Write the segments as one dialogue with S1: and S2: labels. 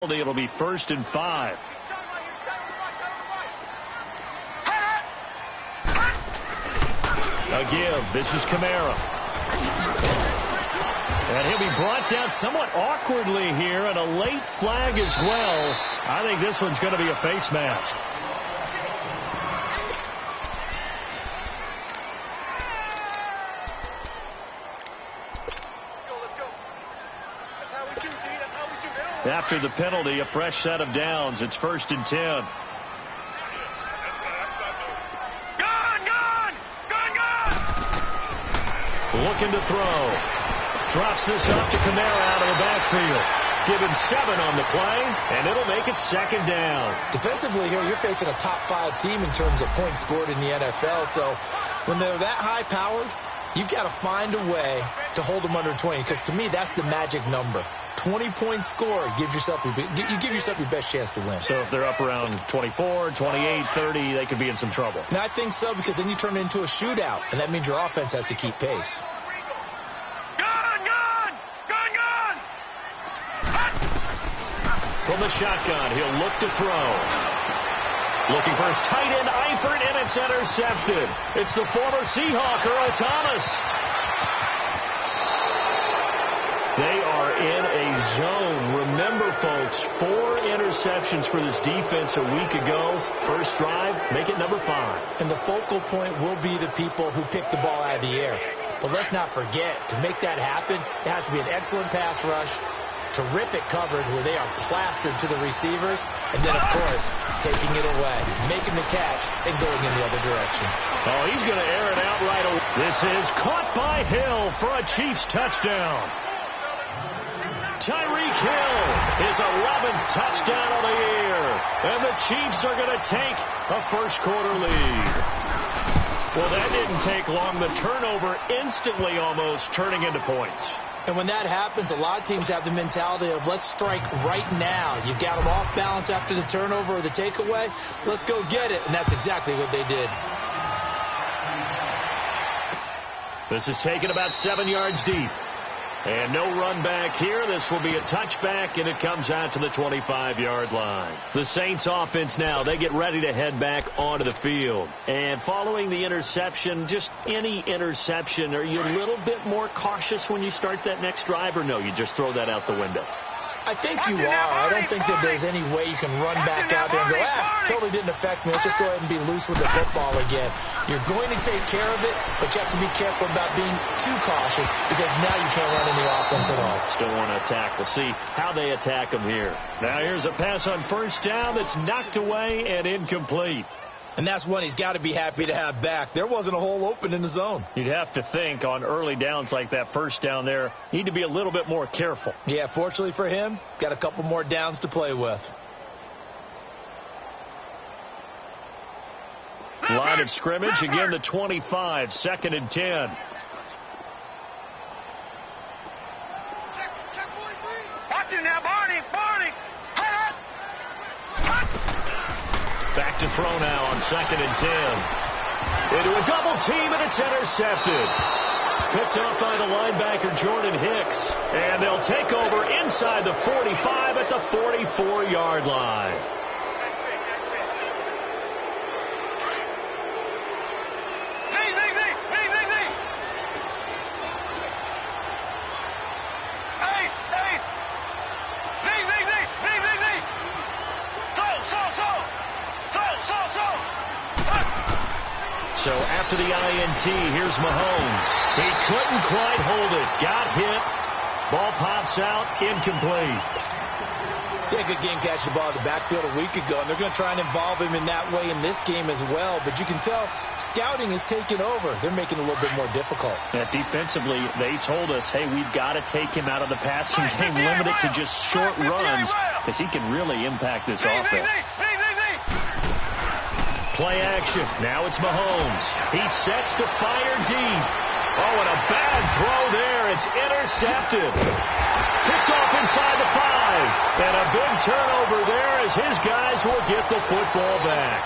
S1: It'll be 1st and 5. A give. This is Kamara. And he'll be brought down somewhat awkwardly here, and a late flag as well. I think this one's going to be a face mask. After the penalty, a fresh set of downs. It's 1st and 10. Looking to throw. Drops this off to Kamara out of the backfield. Given 7 on the play, and it'll make it 2nd down.
S2: Defensively here, you're facing a top 5 team in terms of points scored in the NFL. So when they're that high-powered, you've got to find a way to hold them under 20, because to me, that's the magic number. 20 points scored, you give yourself your best chance to win.
S1: So if they're up around 24, 28, 30, they could be in some trouble.
S2: And I think so, because then you turn it into a shootout, and that means your offense has to keep pace.
S1: From the shotgun, he'll look to throw. Looking for his tight end, Eifert, and it's intercepted. It's the former Seahawk, Earl Thomas. They are in a zone. Remember, folks, 4 interceptions for this defense a week ago. First drive, make it number 5.
S2: And the focal point will be the people who pick the ball out of the air. But let's not forget, to make that happen, it has to be an excellent pass rush, terrific coverage where they are plastered to the receivers, and then, of course, taking it away, making the catch, and going in the other direction.
S1: Oh, he's going to air it out right away. This is caught by Hill for a Chiefs touchdown. Tyreek Hill, his 11th touchdown of the year. And the Chiefs are going to take a first-quarter lead. Well, that didn't take long. The turnover instantly almost turning into points.
S2: And when that happens, a lot of teams have the mentality of, let's strike right now. You've got them off balance after the turnover or the takeaway. Let's go get it. And that's exactly what they did.
S1: This is taken about 7 yards deep. And no run back here. This will be a touchback, and it comes out to the 25-yard line. The Saints offense now, they get ready to head back onto the field. And following the interception, just any interception, are you a little bit more cautious when you start that next drive, or no, you just throw that out the window?
S2: I think you are. I don't think that there's any way you can run back out there and go, totally didn't affect me. Let's just go ahead and be loose with the football again. You're going to take care of it, but you have to be careful about being too cautious, because now you can't run any offense at all.
S1: Still want to attack. We'll see how they attack them here. Now here's a pass on 1st down that's knocked away and incomplete.
S2: And that's one he's got to be happy to have back. There wasn't a hole open in the zone.
S1: You'd have to think on early downs like that, 1st down there, you need to be a little bit more careful.
S2: Yeah, fortunately for him, got a couple more downs to play with.
S1: Line of scrimmage, again the 25, 2nd and 10.
S3: Watch him now, Barney.
S1: Back to throw now on 2nd and 10. Into a double team, and it's intercepted. Picked up by the linebacker, Jordan Hicks. And they'll take over inside the 45 at the 44-yard line. So after the INT, here's Mahomes. He couldn't quite hold it. Got hit. Ball pops out. Incomplete.
S2: Yeah, good game catching the ball in the backfield a week ago, and they're going to try and involve him in that way in this game as well. But you can tell scouting is taking over. They're making it a little bit more difficult.
S1: Yeah, defensively, they told us, hey, we've got to take him out of the passing game, limit it to just short runs, because he can really impact this offense. Play action. Now it's Mahomes. He sets to fire deep. Oh, and a bad throw there. It's intercepted. Picked off inside the 5. And a big turnover there as his guys will get the football back.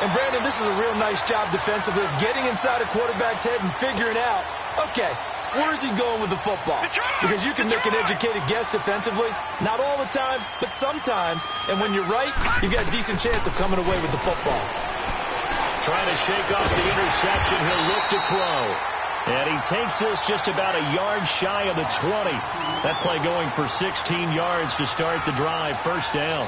S2: And, Brandon, this is a real nice job defensively of getting inside a quarterback's head and figuring out, okay, Where is he going with the football? Because you can make an educated guess defensively. Not all the time, but sometimes. And when you're right, you've got a decent chance of coming away with the football.
S1: Trying to shake off the interception. He'll look to throw. And he takes this just about a yard shy of the 20. That play going for 16 yards to start the drive. First down.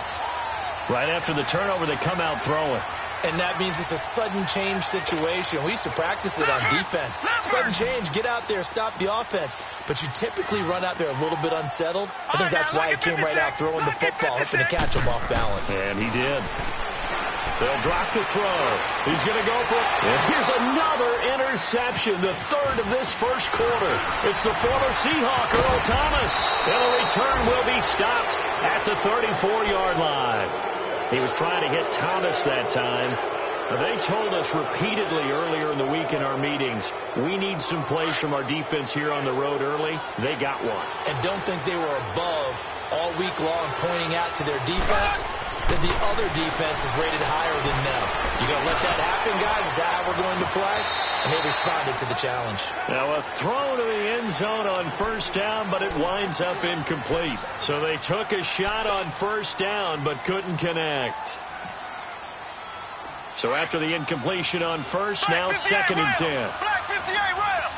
S1: Right after the turnover, they come out throwing.
S2: And that means it's a sudden change situation. We used to practice it on defense. Sudden change, get out there, stop the offense. But you typically run out there a little bit unsettled. I think that's why he came right out throwing the football, hoping to catch him off balance.
S1: And he did. They'll drop the throw. He's going to go for it. And here's another interception, the third of this first quarter. It's the former Seahawk, Earl Thomas. And the return will be stopped at the 34-yard line. He was trying to hit Thomas that time. They told us repeatedly earlier in the week in our meetings, we need some plays from our defense here on the road early. They got one.
S2: And don't think they were above all week long pointing out to their defense that the other defense is rated higher than them. You going to let that happen, guys? Is that how we're going to play? And they responded to the challenge.
S1: Now a throw to the end zone on first down, but it winds up incomplete. So they took a shot on first down, but couldn't connect. So after the incompletion on first, now second and 10.
S3: Black 58 rail.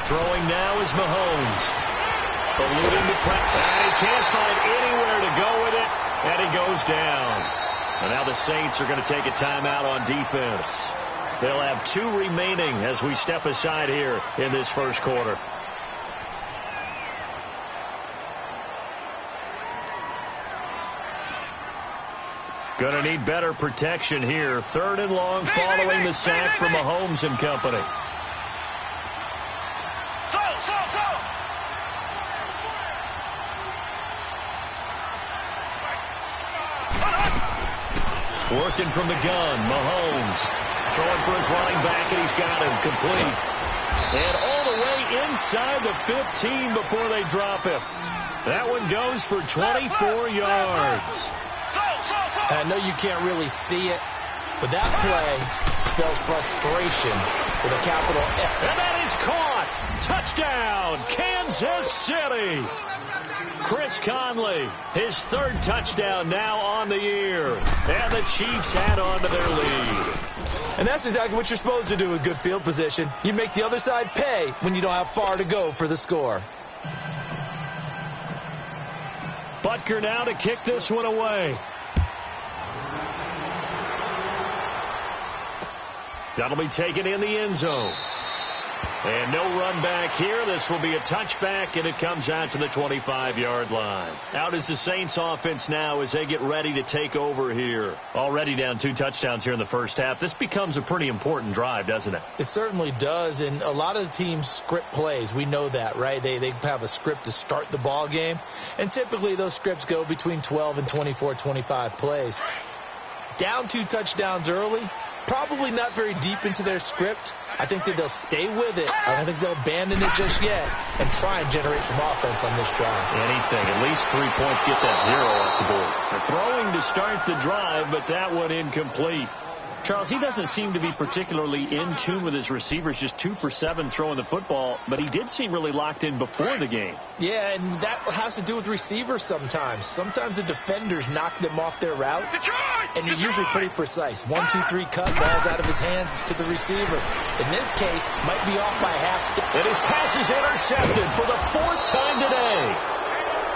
S1: Throwing now is Mahomes. Eluding the pressure. And he can't find anywhere to go with it. And he goes down. And now the Saints are going to take a timeout on defense. They'll have 2 remaining as we step aside here in this first quarter. Going to need better protection here. 3rd and long following the sack from Mahomes and company. Working from the gun, Mahomes throwing for his running back, and he's got him complete. And all the way inside the 15 before they drop him. That one goes for 24 yards.
S2: I know you can't really see it, but that play spells frustration with a capital F.
S1: And that is caught. Touchdown, Kansas City. Chris Conley, his 3rd touchdown now on the year. And the Chiefs add on to their lead.
S2: And that's exactly what you're supposed to do with good field position. You make the other side pay when you don't have far to go for the score.
S1: Butker now to kick this one away. That'll be taken in the end zone. And no run back here. This will be a touchback, and it comes out to the 25-yard line. Out is the Saints offense now as they get ready to take over here. Already down 2 touchdowns here in the first half. This becomes a pretty important drive, doesn't it?
S2: It certainly does, and a lot of the teams script plays. We know that, right? They have a script to start the ball game, and typically those scripts go between 12 and 24, 25 plays. Down 2 touchdowns early, probably not very deep into their script. I think that they'll stay with it. I don't think they'll abandon it just yet and try and generate some offense on this drive.
S1: Anything. At least 3 points. Get that 0 off the board. They're throwing to start the drive, but that one incomplete. Charles, he doesn't seem to be particularly in tune with his receivers, just 2 for 7 throwing the football, but he did seem really locked in before the game.
S2: Yeah, and that has to do with receivers sometimes. Sometimes the defenders knock them off their routes, and you're usually pretty precise. 1, 2, 3 cut, balls out of his hands to the receiver. In this case, might be off by a half step.
S1: And his pass is intercepted for the 4th time today.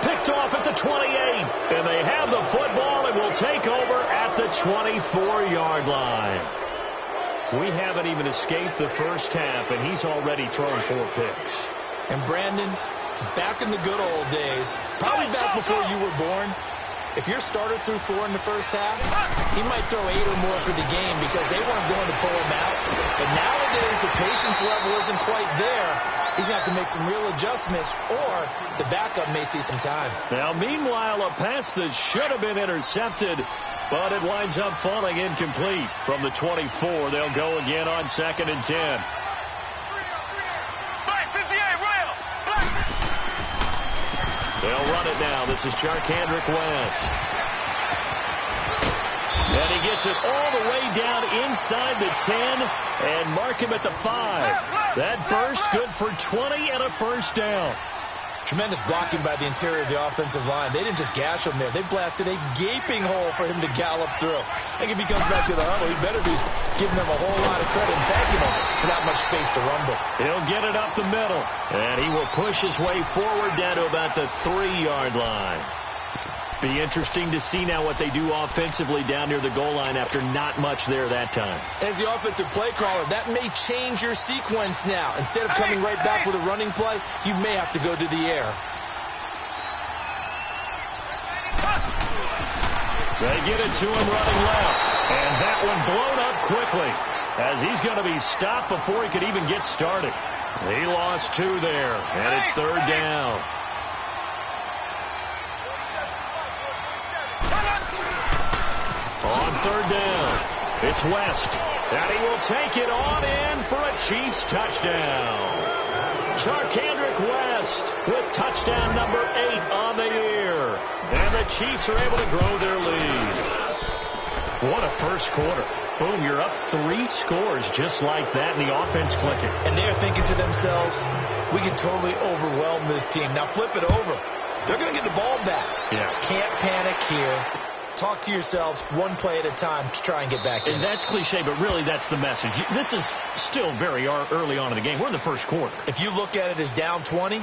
S1: Picked off at the 28, and they have the football and will take over at the 24-yard line. We haven't even escaped the first half, and he's already thrown 4 picks.
S2: And Brandon, back in the good old days, probably back before you were born, if your starter threw 4 in the first half, he might throw 8 or more for the game because they weren't going to pull him out. But nowadays, the patience level isn't quite there. He's going to have to make some real adjustments, or the backup may see some time.
S1: Now, meanwhile, a pass that should have been intercepted, but it winds up falling incomplete. From the 24, they'll go again on 2nd and 10.
S3: Black 58 rail.
S1: They'll run it now. This is Charkandrick West. And he gets it all the way down inside the 10 and mark him at the 5. That burst good for 20 and a first down.
S2: Tremendous blocking by the interior of the offensive line. They didn't just gash him there. They blasted a gaping hole for him to gallop through. I think if he comes back to the huddle, he better be giving them a whole lot of credit and thanking them for that much space to rumble.
S1: He'll get it up the middle, and he will push his way forward down to about the 3-yard line. Be interesting to see now what they do offensively down near the goal line after not much there that time.
S2: As the offensive play caller, that may change your sequence now. Instead of coming right back with a running play, you may have to go to the air.
S1: They get it to him running left, and that one blown up quickly as he's going to be stopped before he could even get started. He lost 2 there, and it's 3rd down. On 3rd down, it's West, and he will take it on in for a Chiefs touchdown. Charkandrick West with touchdown number 8 on the year, and the Chiefs are able to grow their lead. What a first quarter. Boom, you're up 3 scores just like that, and the offense clicking.
S2: And they're thinking to themselves, we can totally overwhelm this team. Now flip it over. They're going to get the ball back.
S1: Yeah.
S2: Can't panic here. Talk to yourselves one play at a time to try and get back in.
S1: And that's cliche, but really that's the message. This is still very early on in the game. We're in the first quarter.
S2: If you look at it as down 20,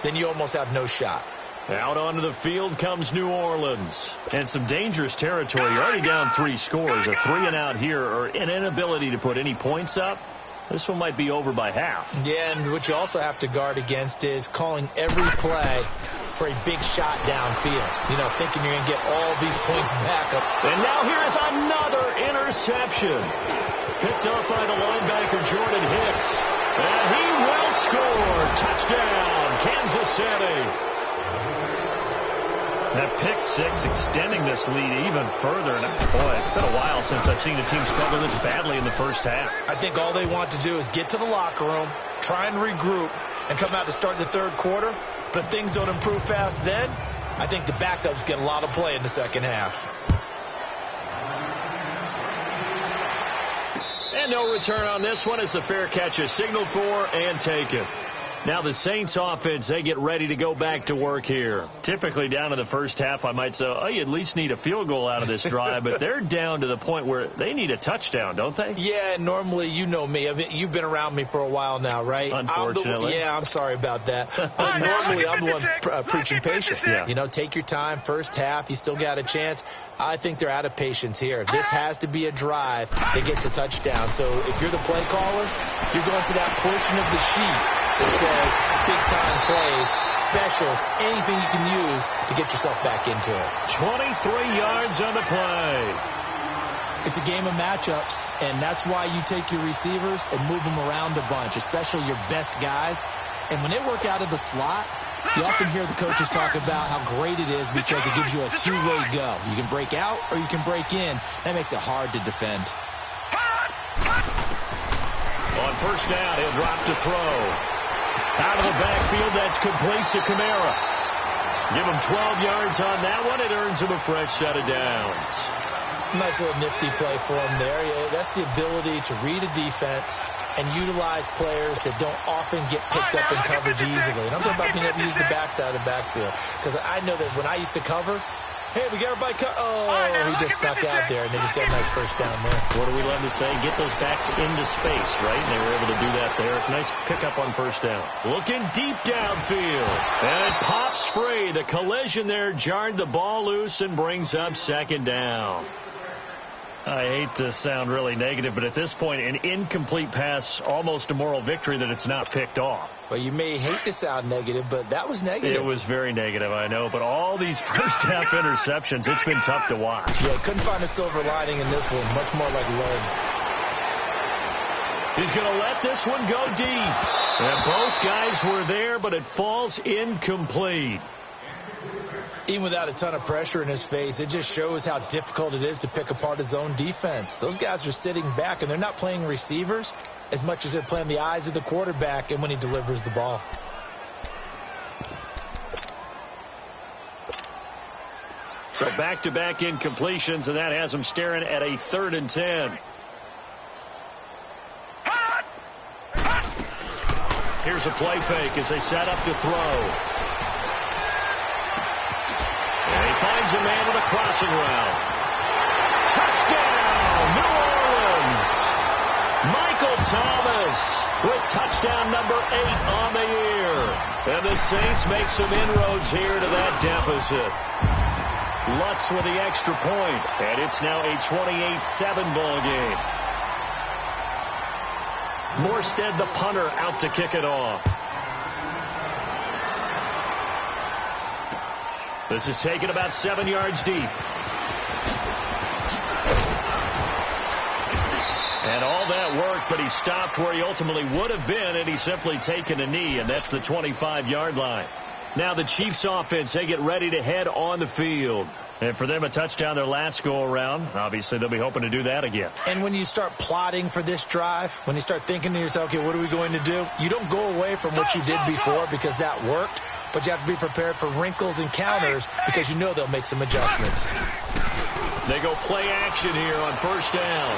S2: then you almost have no shot.
S1: Out onto the field comes New Orleans. And some dangerous territory. You're already down 3 scores. A 3-and-out here, or an inability to put any points up. This one might be over by half.
S2: Yeah, and what you also have to guard against is calling every play for a big shot downfield. You know, thinking you're going to get all these points back up.
S1: And now here is another interception. Picked up by the linebacker Jordan Hicks. And he will score. Touchdown, Kansas City. That pick 6 extending this lead even further. And boy, it's been a while since I've seen a team struggle this badly in the first half.
S2: I think all they want to do is get to the locker room, try and regroup, and come out to start the 3rd quarter. But if things don't improve fast then, I think the backups get a lot of play in the second half.
S1: And no return on this one as the fair catch is signaled for and taken. Now the Saints offense, they get ready to go back to work here. Typically down in the first half, I might say, oh, you at least need a field goal out of this drive. But they're down to the point where they need a touchdown, don't they?
S2: Yeah, normally, you know me. You've been around me for a while now, right?
S1: Unfortunately.
S2: I'm sorry about that. But normally, I'm the one preaching patience.
S1: Yeah.
S2: You know, take your time. First half, you still got a chance. I think they're out of patience here. This has to be a drive that gets a touchdown. So if you're the play caller, you're going to that portion of the sheet that says big-time plays, specials, anything you can use to get yourself back into it.
S1: 23 yards on the play.
S2: It's a game of matchups, and that's why you take your receivers and move them around a bunch, especially your best guys. And when they work out of the slot, you often hear the coaches talk about how great it is because it gives you a two-way go. You can break out or you can break in. That makes it hard to defend.
S1: On first down, he'll drop to throw. Out of the backfield, that's complete to Kamara. Give him 12 yards on that one. It earns him a fresh set of downs.
S2: Nice little nifty play for him there. Yeah, that's the ability to read a defense and utilize players that don't often get picked up in coverage easily. And I'm talking about being able to use the backside of the backfield. Because I know that when I used to cover, hey, we got everybody he just snuck out there, and they just got a nice first down there.
S1: What do we love to say? Get those backs into space, right? And they were able to do that there. Nice pickup on first down. Looking deep downfield. And it pops free. The collision there jarred the ball loose and brings up second down. I hate to sound really negative, but at this point, an incomplete pass, almost a moral victory that it's not picked off.
S2: Well, you may hate to sound negative, but that was negative.
S1: It was very negative, I know. But all these first-half interceptions, it's been tough to watch.
S2: Yeah, couldn't find a silver lining in this one. Much more like lead.
S1: He's going to let this one go deep. And both guys were there, but it falls incomplete.
S2: Even without a ton of pressure in his face, it just shows how difficult it is to pick apart his own defense. Those guys are sitting back, and they're not playing receivers as much as they're playing the eyes of the quarterback and when he delivers the ball.
S1: So back-to-back incompletions, and that has them staring at a 3rd and 10. Here's a play fake as they set up to throw. And he finds a man with a crossing route. Touchdown, New Orleans! Michael Thomas with touchdown number 8 on the year. And the Saints make some inroads here to that deficit. Lutz with the extra point, and it's now a 28-7 ball game. Morstead, the punter, out to kick it off. This is taken about 7 yards deep. And all that work, but he stopped where he ultimately would have been, and he's simply taken a knee, and that's the 25-yard line. Now the Chiefs offense, they get ready to head on the field. And for them, a touchdown their last go-around. Obviously, they'll be hoping to do that again.
S2: And when you start plotting for this drive, when you start thinking to yourself, okay, what are we going to do? You don't go away from what you did before because that worked, but you have to be prepared for wrinkles and counters because you know they'll make some adjustments.
S1: They go play action here on 1st down.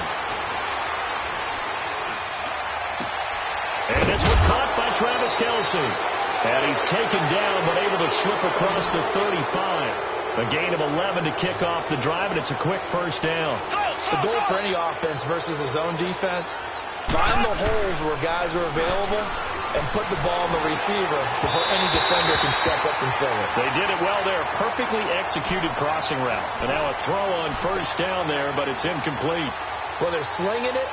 S1: And this one caught by Travis Kelce. And he's taken down but able to slip across the 35. A gain of 11 to kick off the drive, and it's a quick 1st down.
S2: The goal for any offense versus his own defense, find the holes where guys are available and put the ball on the receiver before any defender can step up and fill it.
S1: They did it well there. Perfectly executed crossing route. And now a throw on 1st down there, but it's incomplete.
S2: Well, they're slinging it,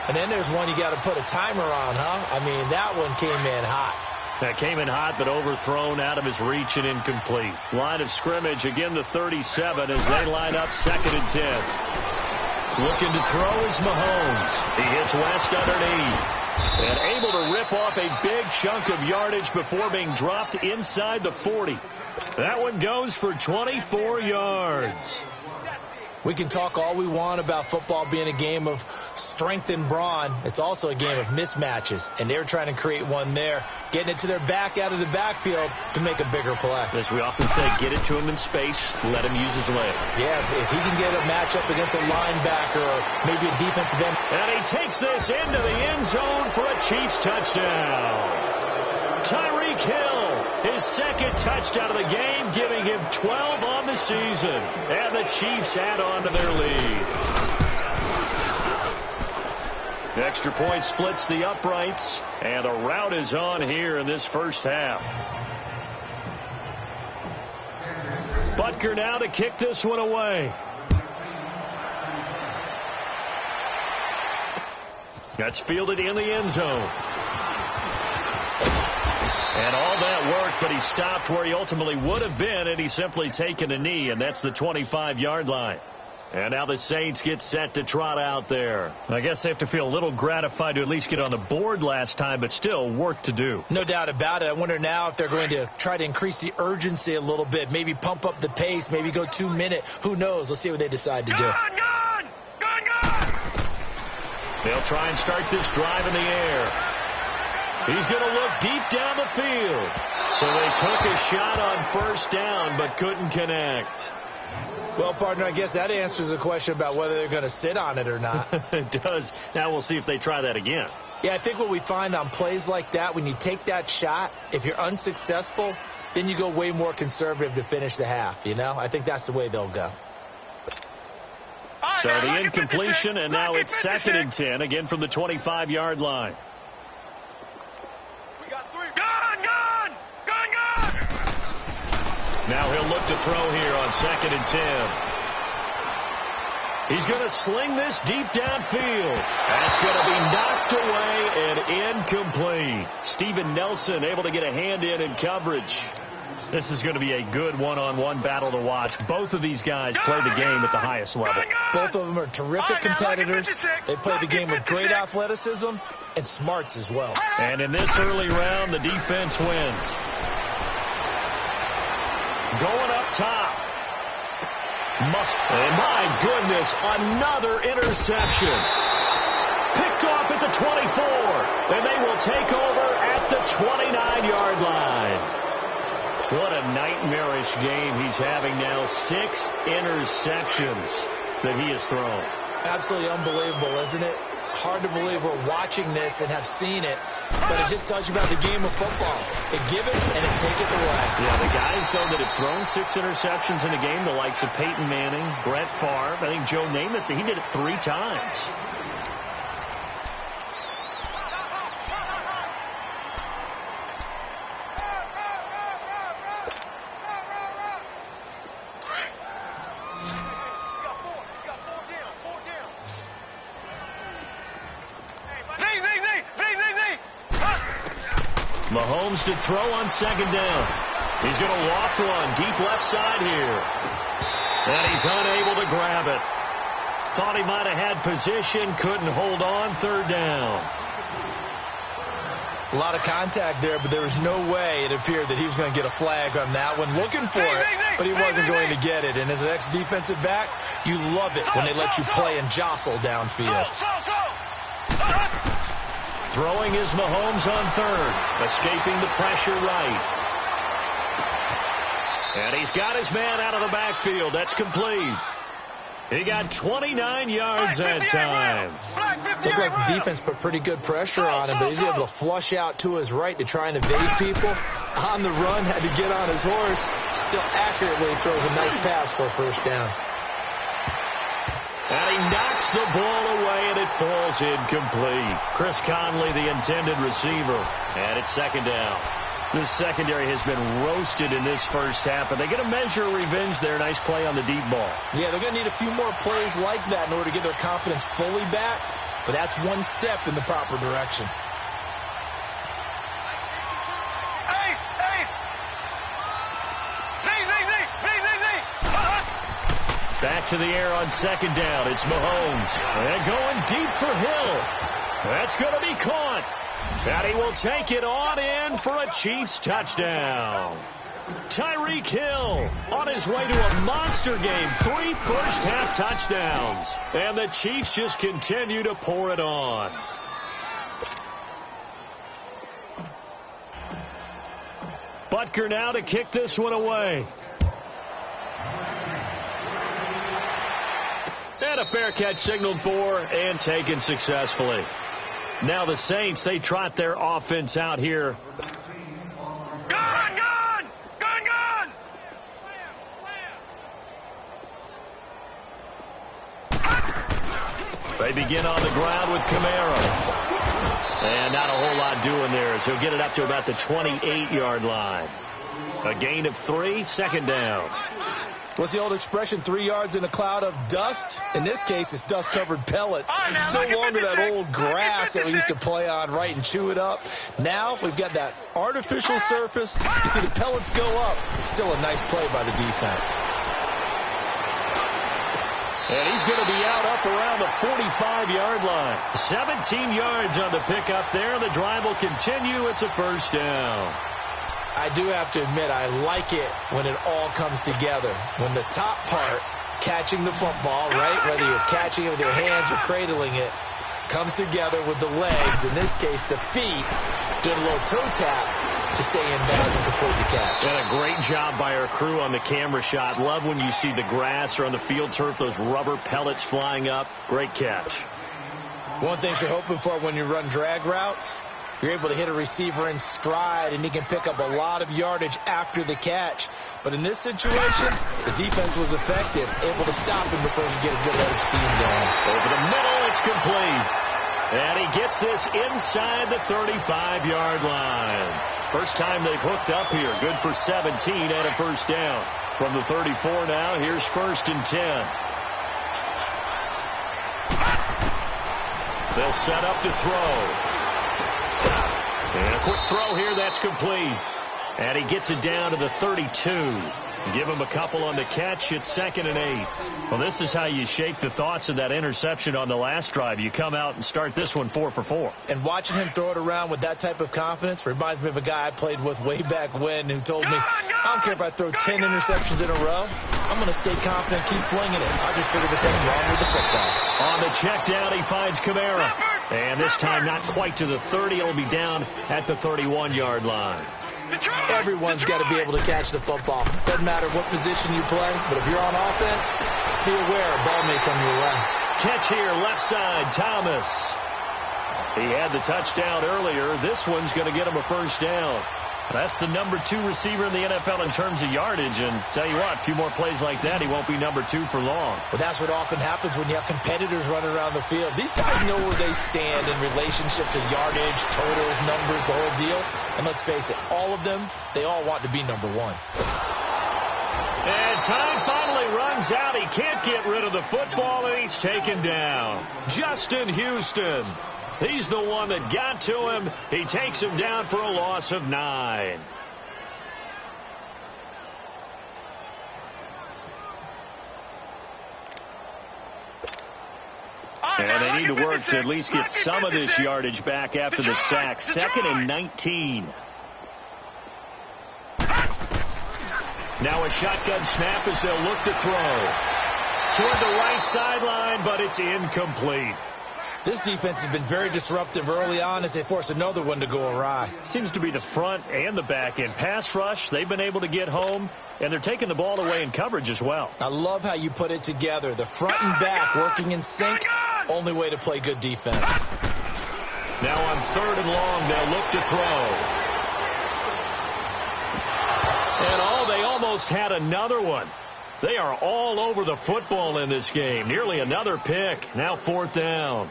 S2: and then there's one you got to put a timer on, huh? I mean, that one came in hot.
S1: That came in hot, but overthrown out of his reach and incomplete. Line of scrimmage, again the 37 as they line up 2nd and 10. Looking to throw is Mahomes. He hits West underneath. And able to rip off a big chunk of yardage before being dropped inside the 40. That one goes for 24 yards.
S2: We can talk all we want about football being a game of strength and brawn. It's also a game of mismatches, and they're trying to create one there, getting it to their back out of the backfield to make a bigger play.
S1: As we often say, get it to him in space, let him use his leg.
S2: Yeah, if he can get a matchup against a linebacker or maybe a defensive end.
S1: And he takes this into the end zone for a Chiefs touchdown. Tyreek Hill, his 2nd touchdown of the game, giving him 12 on the season. And the Chiefs add on to their lead. The extra point splits the uprights, and a rout is on here in this 1st half. Butker now to kick this one away. That's fielded in the end zone. And all that work, but he stopped where he ultimately would have been, and he's simply taken a knee, and that's the 25-yard line. And now the Saints get set to trot out there. I guess they have to feel a little gratified to at least get on the board last time, but still work to do.
S2: No doubt about it. I wonder now if they're going to try to increase the urgency a little bit, maybe pump up the pace, maybe go 2-minute. Who knows? Let's see what they decide to do.
S3: Gone!
S1: They'll try and start this drive in the air. He's going to look deep down the field. So they took a shot on 1st down, but couldn't connect.
S2: Well, partner, I guess that answers the question about whether they're going to sit on it or not.
S1: It does. Now we'll see if they try that again.
S2: Yeah, I think what we find on plays like that, when you take that shot, if you're unsuccessful, then you go way more conservative to finish the half, you know? I think that's the way they'll go.
S1: So the incompletion, and now it's 2nd and 10, again from the 25-yard line. Now he'll look to throw here on 2nd and 10. He's going to sling this deep downfield. That's going to be knocked away and incomplete. Steven Nelson able to get a hand in coverage. This is going to be a good one-on-one battle to watch. Both of these guys play the game at the highest level.
S2: Both of them are terrific competitors. They play the game with great athleticism and smarts as well.
S1: And in this early round, the defense wins. Going up top. And my goodness, another interception. Picked off at the 24. And they will take over at the 29-yard line. What a nightmarish game he's having now. 6 interceptions that he has thrown.
S2: Absolutely unbelievable, isn't it? Hard to believe we're watching this and have seen it, but it just tells you about the game of football. They give it and they take it away.
S1: Yeah, the guys, though, that have thrown 6 interceptions in a game, the likes of Peyton Manning, Brett Favre, I think Joe Namath, he did it 3 times. Mahomes to throw on 2nd down. He's going to walk one deep left side here. And he's unable to grab it. Thought he might have had position, couldn't hold on. 3rd down.
S2: A lot of contact there, but there was no way it appeared that he was going to get a flag on that one. Looking for it, but he wasn't going to get it. And as an ex-defensive back, you love it when they let you play and jostle downfield.
S1: Throwing is Mahomes on 3rd, escaping the pressure right. And he's got his man out of the backfield. That's complete. He got 29 yards that time.
S2: Looked like the defense put pretty good pressure on him, but he's able to flush out to his right to try and evade people. On the run, had to get on his horse. Still accurately throws a nice pass for a 1st down.
S1: And he knocks the ball away, and it falls incomplete. Chris Conley, the intended receiver. And it's 2nd down. This secondary has been roasted in this first half, but they get a measure of revenge there. Nice play on the deep ball.
S2: Yeah, they're going to need a few more plays like that in order to get their confidence fully back, but that's one step in the proper direction.
S1: Back to the air on 2nd down. It's Mahomes. And going deep for Hill. That's going to be caught. And he will take it on in for a Chiefs touchdown. Tyreek Hill on his way to a monster game. 3 first-half touchdowns. And the Chiefs just continue to pour it on. Butker now to kick this one away. And a fair catch signaled for and taken successfully. Now the Saints, they trot their offense out here.
S3: Gun!
S1: They begin on the ground with Kamara. And not a whole lot doing there as he'll get it up to about the 28-yard line. A gain of 3, 2nd down.
S2: What's the old expression, 3 yards in a cloud of dust? In this case, it's dust-covered pellets. It's no longer that old grass that we used to play on, right, and chew it up. Now we've got that artificial surface. You see the pellets go up. Still a nice play by the defense.
S1: And he's going to be out up around the 45-yard line. 17 yards on the pickup there. The drive will continue. It's a 1st down.
S2: I do have to admit, I like it when it all comes together. When the top part, catching the football, right, whether you're catching it with your hands or cradling it, comes together with the legs, in this case the feet, doing a little toe tap to stay in bounds and complete the catch.
S1: And a great job by our crew on the camera shot. Love when you see the grass or on the field turf, those rubber pellets flying up. Great catch.
S2: One thing you're hoping for when you run drag routes, you're able to hit a receiver in stride, and he can pick up a lot of yardage after the catch. But in this situation, the defense was effective, able to stop him before he could get a good head of steam going.
S1: Over the middle, it's complete. And he gets this inside the 35-yard line. First time they've hooked up here. Good for 17 and a 1st down. From the 34 now, here's 1st and 10. They'll set up to throw. And a quick throw here, that's complete. And he gets it down to the 32. Give him a couple on the catch. It's 2nd and 8. Well, this is how you shake the thoughts of that interception on the last drive. You come out and start this one 4 for 4.
S2: And watching him throw it around with that type of confidence reminds me of a guy I played with way back when who told me, I don't care if I throw 10 interceptions in a row. I'm going to stay confident, keep flinging it. I just figured there's something wrong with the football.
S1: On the check down, he finds Kamara. And this time not quite to the 30. It'll be down at the 31-yard line.
S2: Everyone's got to be able to catch the football. Doesn't matter what position you play, but if you're on offense, be aware a ball may come your way.
S1: Catch here, left side, Thomas. He had the touchdown earlier. This one's going to get him a first down. That's the number 2 receiver in the NFL in terms of yardage. And tell you what, a few more plays like that, he won't be number 2 for long.
S2: Well, that's what often happens when you have competitors running around the field. These guys know where they stand in relationship to yardage, totals, numbers, the whole deal. And let's face it, all of them, they all want to be number 1.
S1: And time finally runs out. He can't get rid of the football, and he's taken down. Justin Houston. He's the one that got to him. He takes him down for a loss of 9. And they need to work to at least get some of this yardage back after the sack. 2nd and 19. Now a shotgun snap as they'll look to throw. Toward the right sideline, but it's incomplete.
S2: This defense has been very disruptive early on as they force another one to go awry.
S1: Seems to be the front and the back end. Pass rush, they've been able to get home, and they're taking the ball away in coverage as well.
S2: I love how you put it together. The front and back working in sync, only way to play good defense.
S1: Now on 3rd and long, they'll look to throw. And they almost had another one. They are all over the football in this game. Nearly another pick. Now 4th down.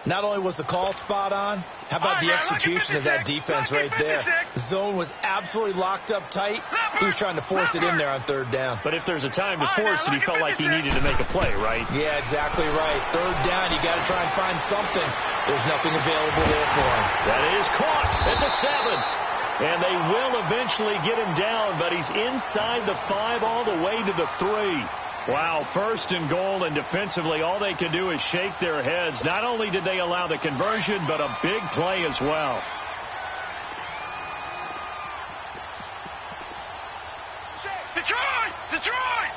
S2: Not only was the call spot on, how about the execution of that defense right there? The zone was absolutely locked up tight. He was trying to force it in there on 3rd down.
S1: But if there's a time to force it, he felt like he needed to make a play, right?
S2: Yeah, exactly right. 3rd down, you got to try and find something. There's nothing available there for him.
S1: That is caught at the 7. And they will eventually get him down, but he's inside the 5 all the way to the 3. Wow, 1st and goal, and defensively all they can do is shake their heads. Not only did they allow the conversion, but a big play as well.
S3: Detroit! Detroit!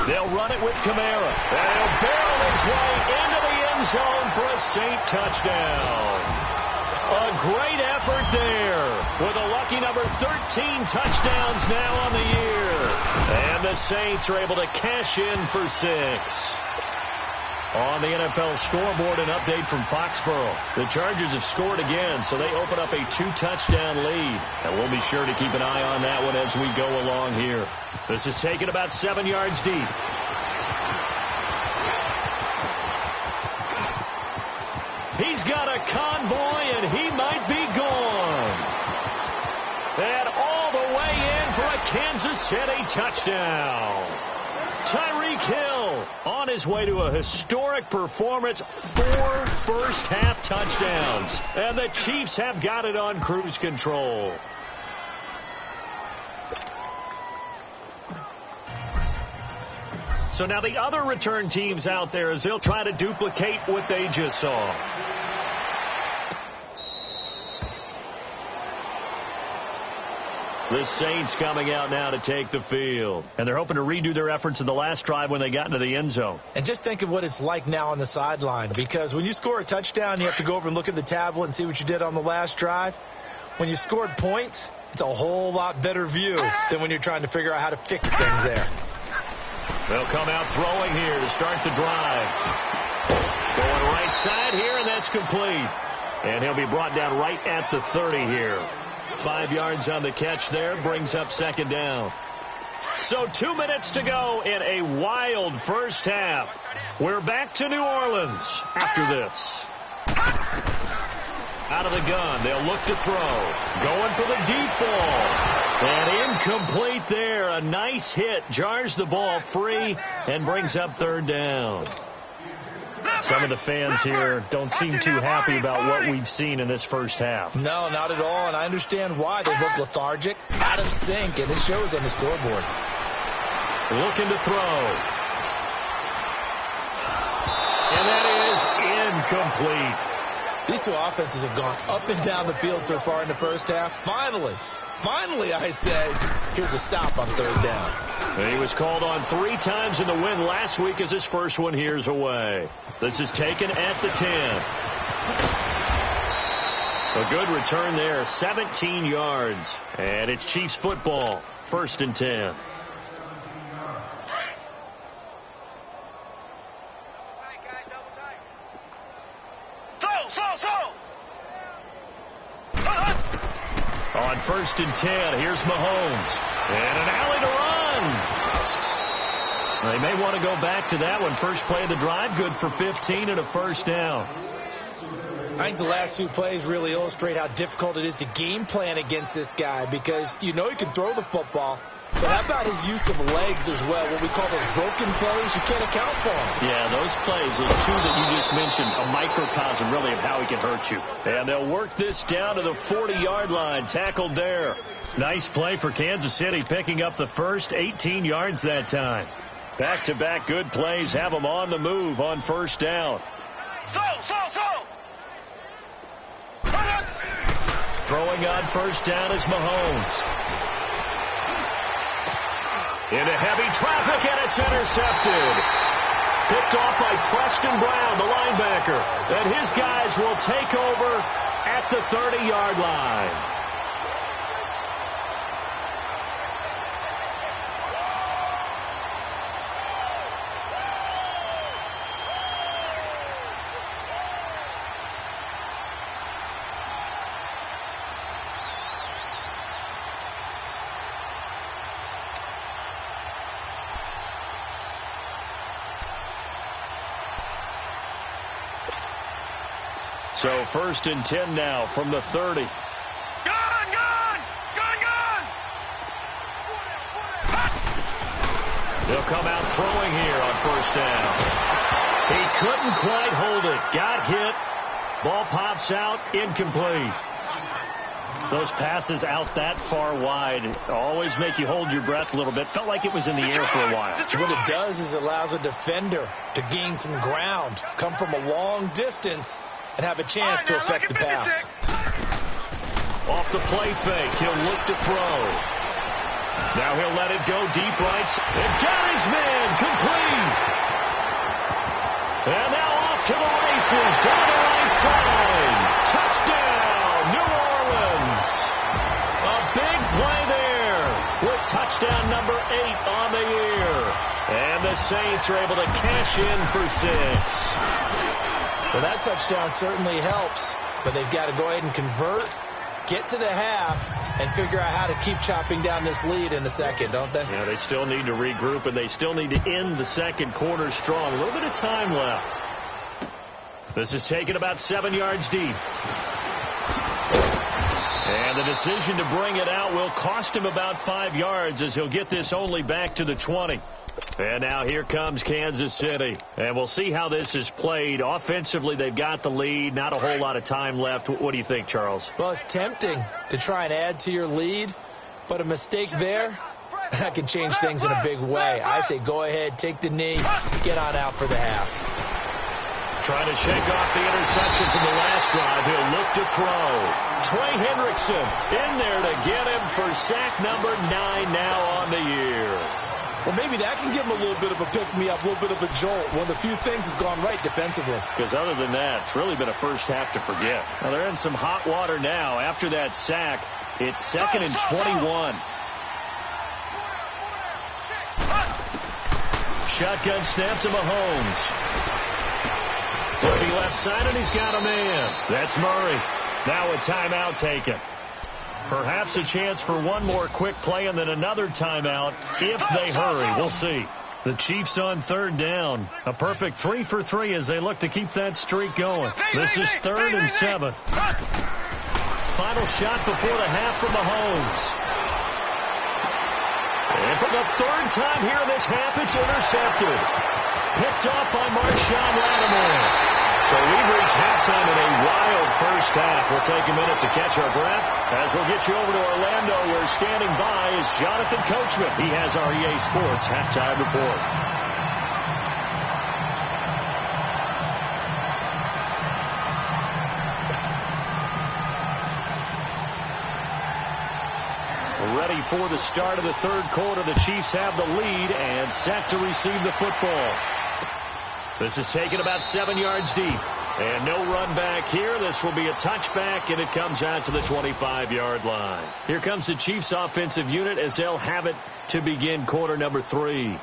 S1: They'll run it with Kamara. They'll barrel his way into the end zone for a Saint touchdown. A great effort there with a lucky number 13 touchdowns now on the year. And the Saints are able to cash in for 6. On the NFL scoreboard, an update from Foxborough. The Chargers have scored again, so they open up a 2-touchdown lead. And we'll be sure to keep an eye on that one as we go along here. This is taken about 7 yards deep. He's got a convoy, and he might be gone. And all the way in for a Kansas City touchdown. Tyreek Hill on his way to a historic performance, 4 first-half touchdowns. And the Chiefs have got it on cruise control. So now the other return teams out there as they'll try to duplicate what they just saw. The Saints coming out now to take the field. And they're hoping to redo their efforts in the last drive when they got into the end zone.
S2: And just think of what it's like now on the sideline. Because when you score a touchdown, you have to go over and look at the tablet and see what you did on the last drive. When you scored points, it's a whole lot better view than when you're trying to figure out how to fix things there.
S1: They'll come out throwing here to start the drive. Going right side here, and that's complete. And he'll be brought down right at the 30 here. 5 yards on the catch there, brings up 2nd down. So 2 minutes to go in a wild first half. We're back to New Orleans after this. Out of the gun, they'll look to throw. Going for the deep ball. And incomplete there. A nice hit. Jars the ball free and brings up 3rd down. Some of the fans here don't seem too happy about what we've seen in this first half.
S2: No, not at all. And I understand why. They look lethargic, out of sync, and it shows on the scoreboard.
S1: Looking to throw. And that is incomplete.
S2: These two offenses have gone up and down the field so far in the first half. Finally, Finally, I said, here's a stop on third down.
S1: He was called on 3 times in the win last week as his first one here's away. This is taken at the 10. A good return there, 17 yards. And it's Chiefs football, 1st and 10. On 1st and 10, here's Mahomes. And an alley to run. They may want to go back to that one. First play of the drive, good for 15 and a first down.
S2: I think the last 2 plays really illustrate how difficult it is to game plan against this guy, because you know he can throw the football, but how about his use of legs as well? What we call those broken plays, you can't account for them.
S1: Yeah, those plays, those 2 that you just mentioned, a microcosm really of how he can hurt you. And they'll work this down to the 40-yard line, tackled there. Nice play for Kansas City, picking up the first, 18 yards that time. Back-to-back good plays have them on the move on first down. Throwing on first down is Mahomes. Into heavy traffic, and it's intercepted. Picked off by Preston Brown, the linebacker. And his guys will take over at the 30-yard line. So 1st and 10 now from the 30.
S3: Gone!
S1: He'll come out throwing here on first down. He couldn't quite hold it. Got hit. Ball pops out. Incomplete. Those passes out that far wide always make you hold your breath a little bit. Felt like it was in the air for a while.
S2: What it does is it allows a defender to gain some ground, come from a long distance, and have a chance to affect the pass.
S1: Off the play fake, he'll look to throw. Now he'll let it go deep right. And got his man complete. And now off to the races down the right side. Touchdown, New Orleans. A big play there with touchdown number 8 on the year. And the Saints are able to cash in for 6.
S2: So that touchdown certainly helps, but they've got to go ahead and convert, get to the half, and figure out how to keep chopping down this lead in the second, don't they?
S1: Yeah, they still need to regroup, and they still need to end the second quarter strong. A little bit of time left. This is taken about 7 yards deep. And the decision to bring it out will cost him about 5 yards as he'll get this only back to the 20. And now here comes Kansas City. And we'll see how this is played. Offensively, they've got the lead. Not a whole lot of time left. What do you think, Charles?
S2: Well, it's tempting to try and add to your lead, but a mistake there, that can change things in a big way. I say go ahead, take the knee, get on out for the half.
S1: Trying to shake off the interception from the last drive. He'll look to throw. Trey Hendrickson in there to get him for sack number 9 now on the year.
S2: Well, maybe that can give him a little bit of a pick-me-up, a little bit of a jolt. One of the few things has gone right defensively.
S1: Because other than that, it's really been a first half to forget. Now, they're in some hot water now. After that sack, it's 2nd and 21. Shotgun snap to Mahomes. Looking left side, and he's got a man. That's Murray. Now a timeout taken. Perhaps a chance for one more quick play and then another timeout if they hurry. We'll see. The Chiefs on 3rd down. A perfect 3 for 3 as they look to keep that streak going. This is 3rd and 7. Final shot before the half from Mahomes. And for the 3rd time here in this half, it's intercepted. Picked off by Marshawn Lattimore. So we've reached halftime in a wild first half. We'll take a minute to catch our breath as we'll get you over to Orlando, where standing by is Jonathan Coachman. He has our EA Sports halftime report. Ready for the start of the third quarter. The Chiefs have the lead and set to receive the football. This is taken about 7 yards deep. And no run back here. This will be a touchback, and it comes out to the 25-yard line. Here comes the Chiefs offensive unit as they'll have it to begin quarter number 3.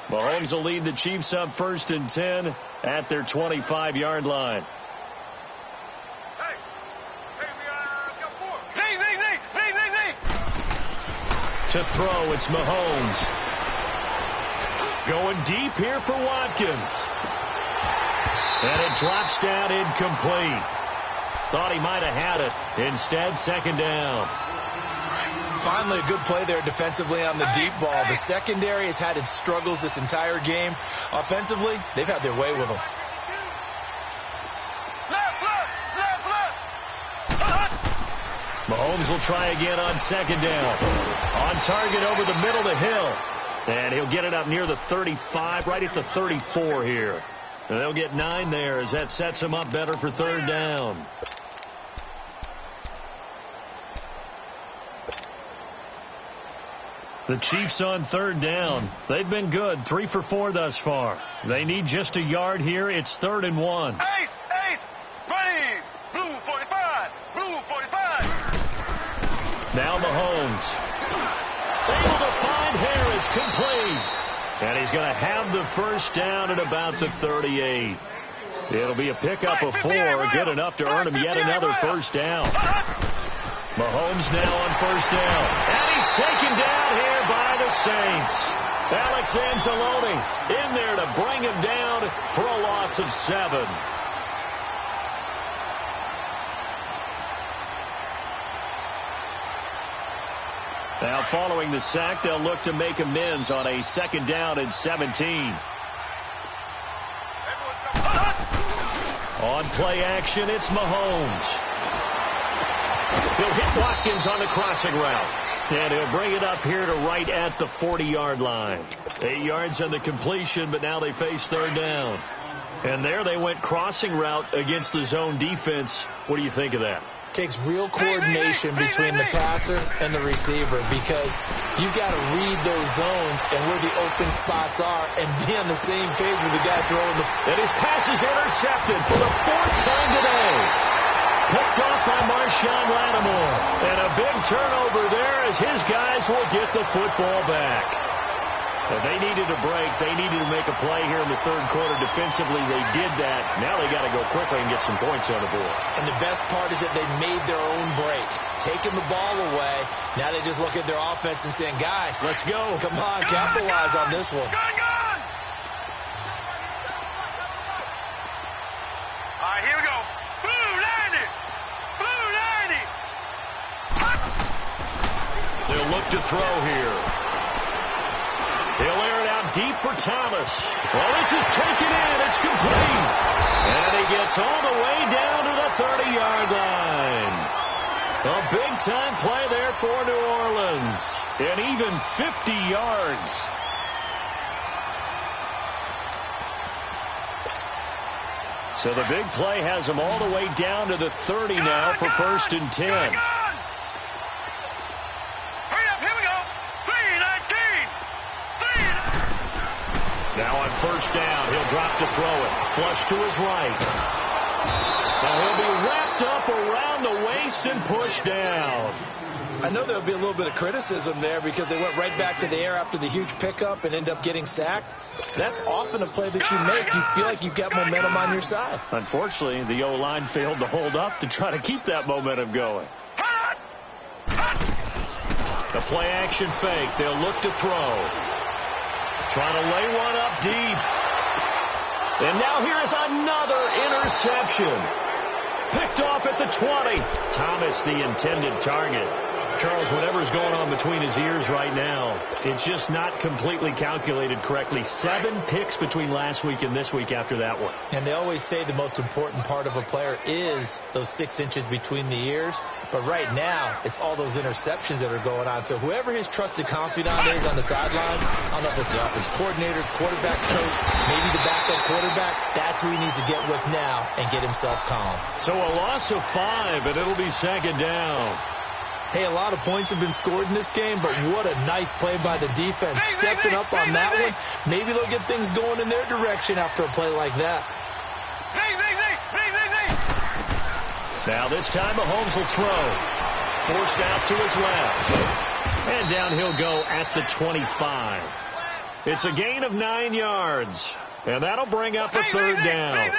S1: Mahomes will lead the Chiefs up 1st and 10 at their 25-yard line. To throw, it's Mahomes. Going deep here for Watkins. And it drops down incomplete. Thought he might have had it. Instead, 2nd down.
S2: Finally, a good play there defensively on the deep ball. The secondary has had its struggles this entire game. Offensively, they've had their way with them.
S1: Mahomes will try again on 2nd down. On target over the middle to Hill. And he'll get it up near the 35, right at the 34 here. And they'll get 9 there as that sets him up better for 3rd down. The Chiefs on 3rd down. They've been good, 3 for 4 thus far. They need just a yard here. It's 3rd and 1.
S3: Ace, green, blue 45, blue 45.
S1: Now Mahomes. Able to find Harris, complete. And he's going to have the 1st down at about the 38. It'll be a pickup of 4, good enough to earn him yet another 1st down. Mahomes now on 1st down. And he's taken down here by the Saints. Alex Anzalone in there to bring him down for a loss of 7. Now following the sack, they'll look to make amends on a 2nd down and 17. On play action, it's Mahomes. He'll hit Watkins on the crossing route. And he'll bring it up here to right at the 40-yard line. 8 yards on the completion, but now they face 3rd down. And there they went crossing route against the zone defense. What do you think of that?
S2: Takes real coordination between the passer and the receiver because you've got to read those zones and where the open spots are and be on the same page with the guy throwing the...
S1: And his pass is intercepted for the 4th time today. Picked off by Marshawn Lattimore. And a big turnover there as his guys will get the football back. And they needed a break. They needed to make a play here in the 3rd quarter. Defensively, they did that. Now they got to go quickly and get some points on the board.
S2: And the best part is that they made their own break. Taking the ball away. Now they just look at their offense and saying, guys,
S1: let's go.
S2: Come on, capitalize on this one.
S3: Gun! All right, here we go. Blue 90! Blue 90!
S1: They'll look to throw here. He'll air it out deep for Thomas. Well, this is taken in. It's complete. And he gets all the way down to the 30-yard line. A big-time play there for New Orleans. And even 50 yards. So the big play has him all the way down to the 30 now for 1st and 10. Now on 1st down, he'll drop to throw it. Flush to his right. Now he'll be wrapped up around the waist and pushed down.
S2: I know there'll be a little bit of criticism there because they went right back to the air after the huge pickup and end up getting sacked. That's often a play that you make. You feel like you've got momentum on your side.
S1: Unfortunately, the O-line failed to hold up to try to keep that momentum going. The play action fake. They'll look to throw. Trying to lay one up deep. And now here is another interception. Picked off off at the 20. Thomas, the intended target. Charles, whatever's going on between his ears right now, it's just not completely calculated correctly. 7 picks between last week and this week after that one.
S2: And they always say the most important part of a player is those 6 inches between the ears. But right now, it's all those interceptions that are going on. So whoever his trusted confidant is on the sidelines, I don't know if it's the offense coordinator, quarterback's coach, maybe the backup quarterback, that's who he needs to get with now and get himself calm.
S1: So a loss of 5, and it'll be second down.
S2: Hey, a lot of points have been scored in this game, but what a nice play by the defense. Stepping up on that one, maybe they'll get things going in their direction after a play like that.
S1: Now this time Mahomes will throw. Forced out to his left. And down he'll go at the 25. It's a gain of 9 yards. And that'll bring up a third down.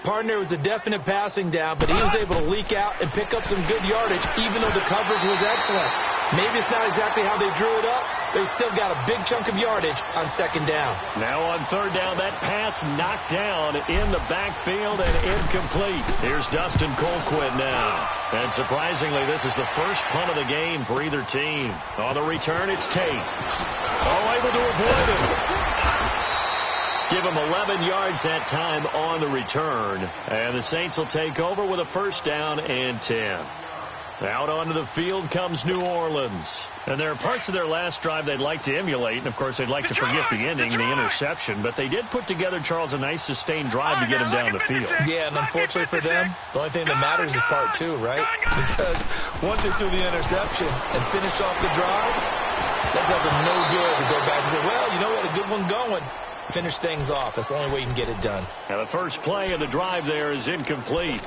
S2: Partner was a definite passing down, but he was able to leak out and pick up some good yardage, even though the coverage was excellent. Maybe it's not exactly how they drew it up. They still got a big chunk of yardage on second down.
S1: Now on third down, that pass knocked down in the backfield and incomplete. Here's Dustin Colquitt now. And surprisingly, this is the first punt of the game for either team. On the return, it's Tate. All able to avoid it. Give him 11 yards that time on the return. And the Saints will take over with a first down and 10. Out onto the field comes New Orleans. And there are parts of their last drive they'd like to emulate. And, of course, they'd like to forget the ending, the interception. But they did put together, Charles, a nice sustained drive to get him down the field.
S2: Yeah, and unfortunately for them, the only thing that matters is part 2, right? Because once they threw the interception and finished off the drive, that does them no good to go back and say, well, you know, we had a good one going. Finish things off. That's the only way you can get it done.
S1: Now the first play of the drive there is incomplete.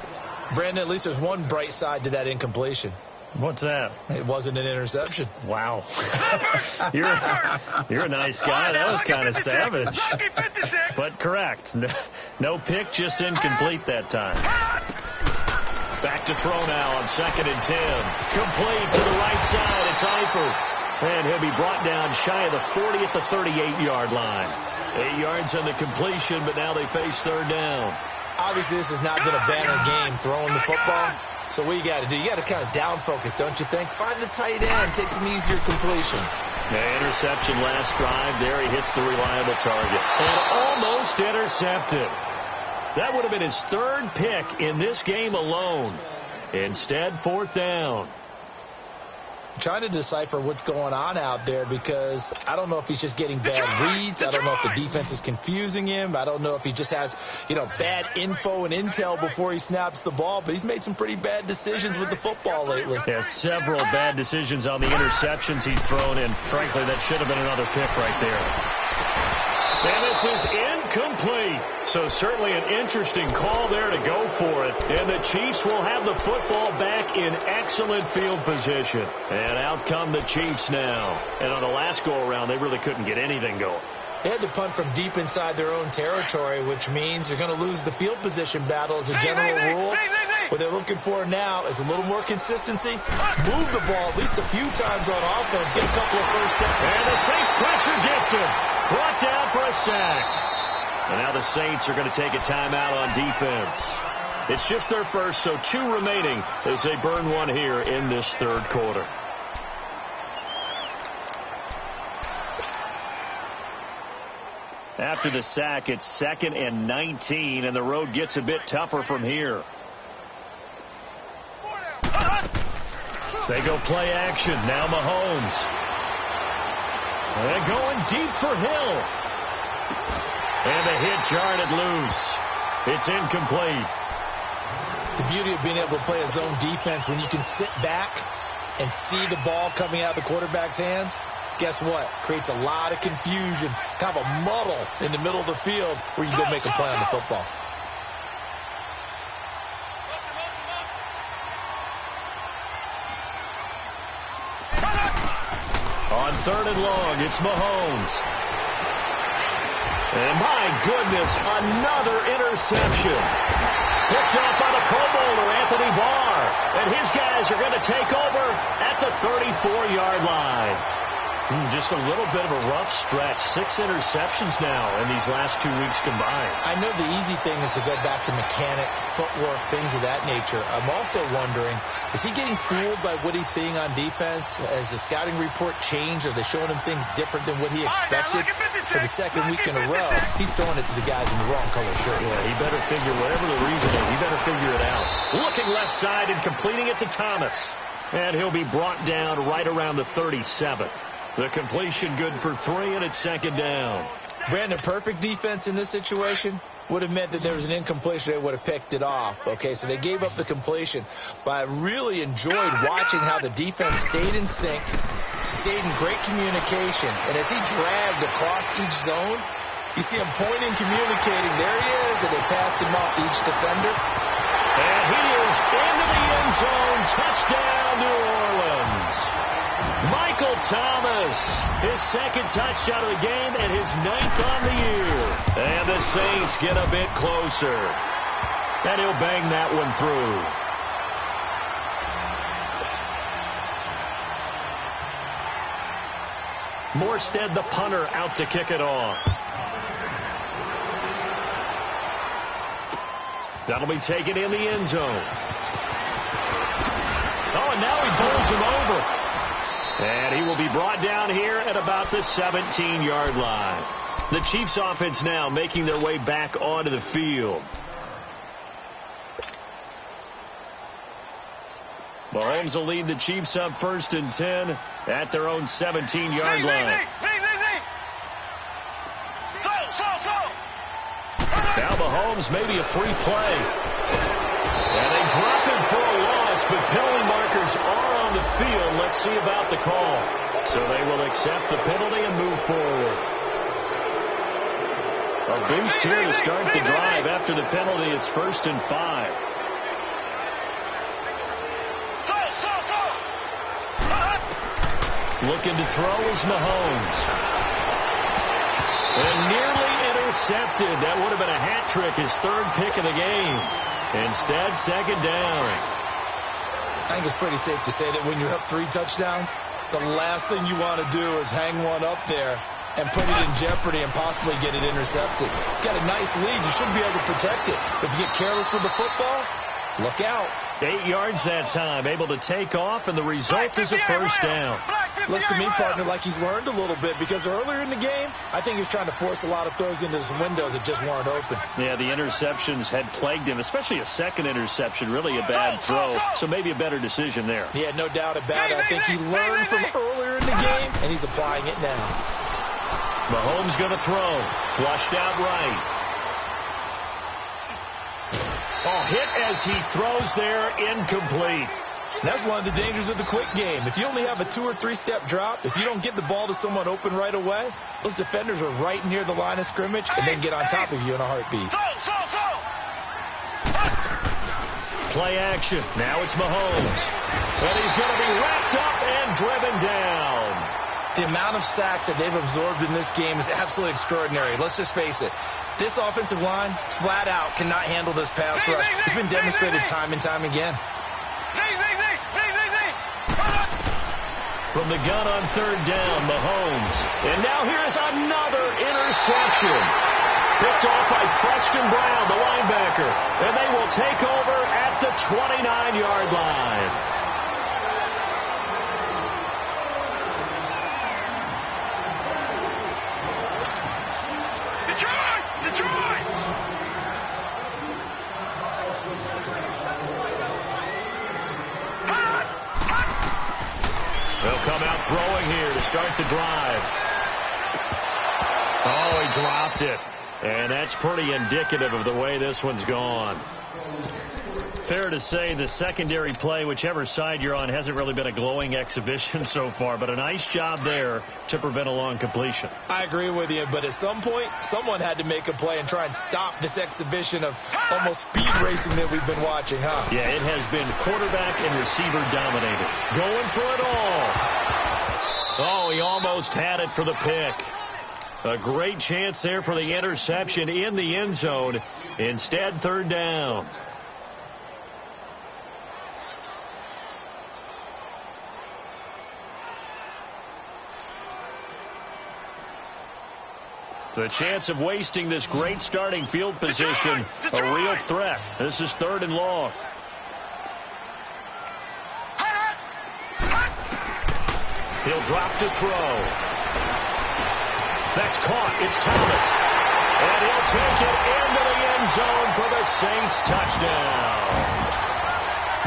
S2: Brandon, at least there's one bright side to that incompletion.
S1: What's that?
S2: It wasn't an interception.
S1: Wow. You're a nice guy. That was kind of savage. But correct. No pick, just incomplete that time. Back to throw now on 2nd and 10. Complete to the right side. It's Eifert. And he'll be brought down shy of the 40 at the 38-yard line. 8 yards on the completion, but now they face third down.
S2: Obviously, this has not been a banner game throwing the football. So what you got to do, you got to kind of down focus, don't you think? Find the tight end, take some easier completions.
S1: Yeah, interception last drive. There he hits the reliable target. And almost intercepted. That would have been his 3rd pick in this game alone. Instead, 4th down.
S2: Trying to decipher what's going on out there because I don't know if he's just getting bad reads. I don't know if the defense is confusing him. I don't know if he just has, bad info and intel before he snaps the ball. But he's made some pretty bad decisions with the football lately.
S1: Yeah, several bad decisions on the interceptions he's thrown in. Frankly, that should have been another pick right there. And this is incomplete. So certainly an interesting call there to go for it. And the Chiefs will have the football back in excellent field position. And out come the Chiefs now. And on the last go-around, they really couldn't get anything going.
S2: They had to punt from deep inside their own territory, which means they're going to lose the field position battle as a general rule. What they're looking for now is a little more consistency. Move the ball at least a few times on offense. Get a couple of first downs.
S1: And the Saints pressure gets him. Brought down for a sack. And now the Saints are going to take a timeout on defense. It's just their first, so 2 remaining as they burn one here in this third quarter. After the sack, it's 2nd and 19, and the road gets a bit tougher from here. They go play action. Now Mahomes. They're going deep for Hill. And the hit jarred loose. It's incomplete.
S2: The beauty of being able to play a zone defense when you can sit back and see the ball coming out of the quarterback's hands, guess what? Creates a lot of confusion, kind of a muddle in the middle of the field where you go make a play on the football.
S1: On 3rd and long, it's Mahomes. And my goodness, another interception. Picked up on a Pro Bowler, Anthony Barr. And his guys are going to take over at the 34-yard line. Just a little bit of a rough stretch. 6 interceptions now in these last 2 weeks combined.
S2: I know the easy thing is to go back to mechanics, footwork, things of that nature. I'm also wondering, is he getting fooled by what he's seeing on defense? Has the scouting report changed? Are they showing him things different than what he expected? For the second week in a row, he's throwing it to the guys in the wrong color shirt.
S1: Yeah, he better figure, whatever the reason is, he better figure it out. Looking left side and completing it to Thomas. And he'll be brought down right around the 37. The completion good for 3, and it's second down.
S2: Brandon, perfect defense in this situation would have meant that there was an incompletion. They would have picked it off. Okay, so they gave up the completion. But I really enjoyed watching how the defense stayed in sync, stayed in great communication. And as he dragged across each zone, you see him pointing, communicating. There he is, and they passed him off to each defender.
S1: And he is into the end zone. Touchdown, New Orleans. Michael Thomas, his second touchdown of the game and his 9th on the year. And the Saints get a bit closer. And he'll bang that one through. Morstead, the punter, out to kick it off. That'll be taken in the end zone. Oh, and now he bowls him over. And he will be brought down here at about the 17-yard line. The Chiefs offense now making their way back onto the field. Mahomes will lead the Chiefs up 1st and 10 at their own 17-yard line. Now Mahomes maybe a free play. And they drop him for a loss, but penalty markers are on the field. Let's see about the call. So they will accept the penalty and move forward. A boost here to start the drive. After the penalty, it's 1st and 5. Looking to throw is Mahomes. And nearly intercepted. That would have been a hat trick, his 3rd pick of the game. Instead, second down.
S2: I think it's pretty safe to say that when you're up 3 touchdowns, the last thing you want to do is hang one up there and put it in jeopardy and possibly get it intercepted. Got a nice lead. You should be able to protect it. If you get careless with the football, look out.
S1: 8 yards that time, able to take off, and the result is a first down.
S2: Looks to me, partner, like he's learned a little bit, because earlier in the game, I think he was trying to force a lot of throws into some windows that just weren't open.
S1: Yeah, the interceptions had plagued him, especially a second interception, really a bad throw, so maybe a better decision there.
S2: Yeah, no doubt about it. I think he learned from earlier in the game, and he's applying it now.
S1: Mahomes going to throw, flushed out right. Oh, hit as he throws there, incomplete.
S2: That's one of the dangers of the quick game. If you only have a 2- or 3-step drop, if you don't get the ball to someone open right away, those defenders are right near the line of scrimmage and they get on top of you in a heartbeat.
S1: Play action. Now it's Mahomes. And he's going to be wrapped up and driven down.
S2: The amount of sacks that they've absorbed in this game is absolutely extraordinary. Let's just face it. This offensive line, flat out, cannot handle this pass rush. It's been demonstrated time and time again.
S1: From the gun on 3rd down, Mahomes. And now here is another interception. Picked off by Preston Brown, the linebacker. And they will take over at the 29-yard line. They'll come out throwing here to start the drive. Oh, he dropped it. And that's pretty indicative of the way this one's gone. Fair to say the secondary play, whichever side you're on, hasn't really been a glowing exhibition so far, but a nice job there to prevent a long completion.
S2: I agree with you, but at some point, someone had to make a play and try and stop this exhibition of almost speed racing that we've been watching, huh?
S1: Yeah, it has been quarterback and receiver dominated. Going for it all. Oh, he almost had it for the pick. A great chance there for the interception in the end zone. Instead, 3rd down. The chance of wasting this great starting field position, a real threat. This is 3rd and long. He'll drop to throw. That's caught. It's Thomas. And he'll take it into the end zone for the Saints touchdown.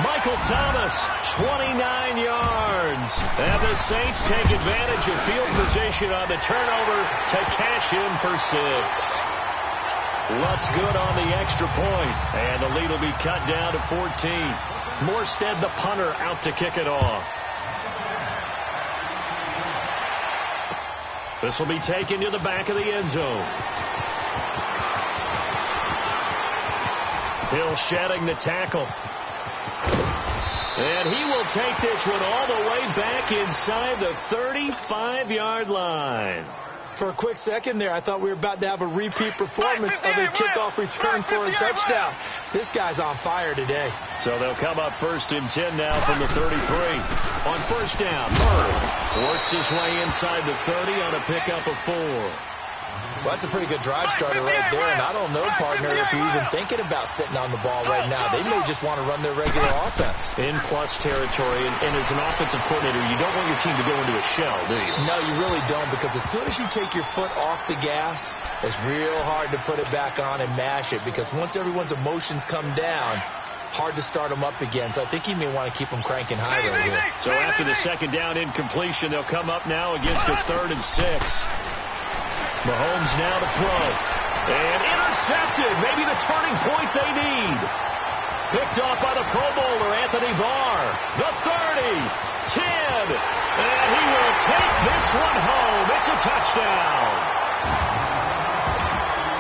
S1: Michael Thomas, 29 yards. And the Saints take advantage of field position on the turnover to cash in for 6. Lutz good on the extra point. And the lead will be cut down to 14. Morstead, the punter, out to kick it off. This will be taken to the back of the end zone. Hill shedding the tackle. And he will take this one all the way back inside the 35-yard line.
S2: For a quick second there, I thought we were about to have a repeat performance of a kickoff return for a touchdown. This guy's on fire today.
S1: So they'll come up 1st and 10 now from the 33. On 1st down, Murray works his way inside the 30 on a pickup of 4.
S2: Well, that's a pretty good drive starter right there, and I don't know, partner, if you're even thinking about sitting on the ball right now. They may just want to run their regular offense.
S1: In plus territory, and as an offensive coordinator, you don't want your team to go into a shell, do you?
S2: No, you really don't, because as soon as you take your foot off the gas, it's real hard to put it back on and mash it, because once everyone's emotions come down, hard to start them up again. So I think you may want to keep them cranking high right here.
S1: So after the 2nd down incompletion, they'll come up now against a 3rd and 6. Mahomes now to throw. And intercepted. Maybe the turning point they need. Picked off by the Pro Bowler, Anthony Barr. The 30. 10. And he will take this one home. It's a touchdown.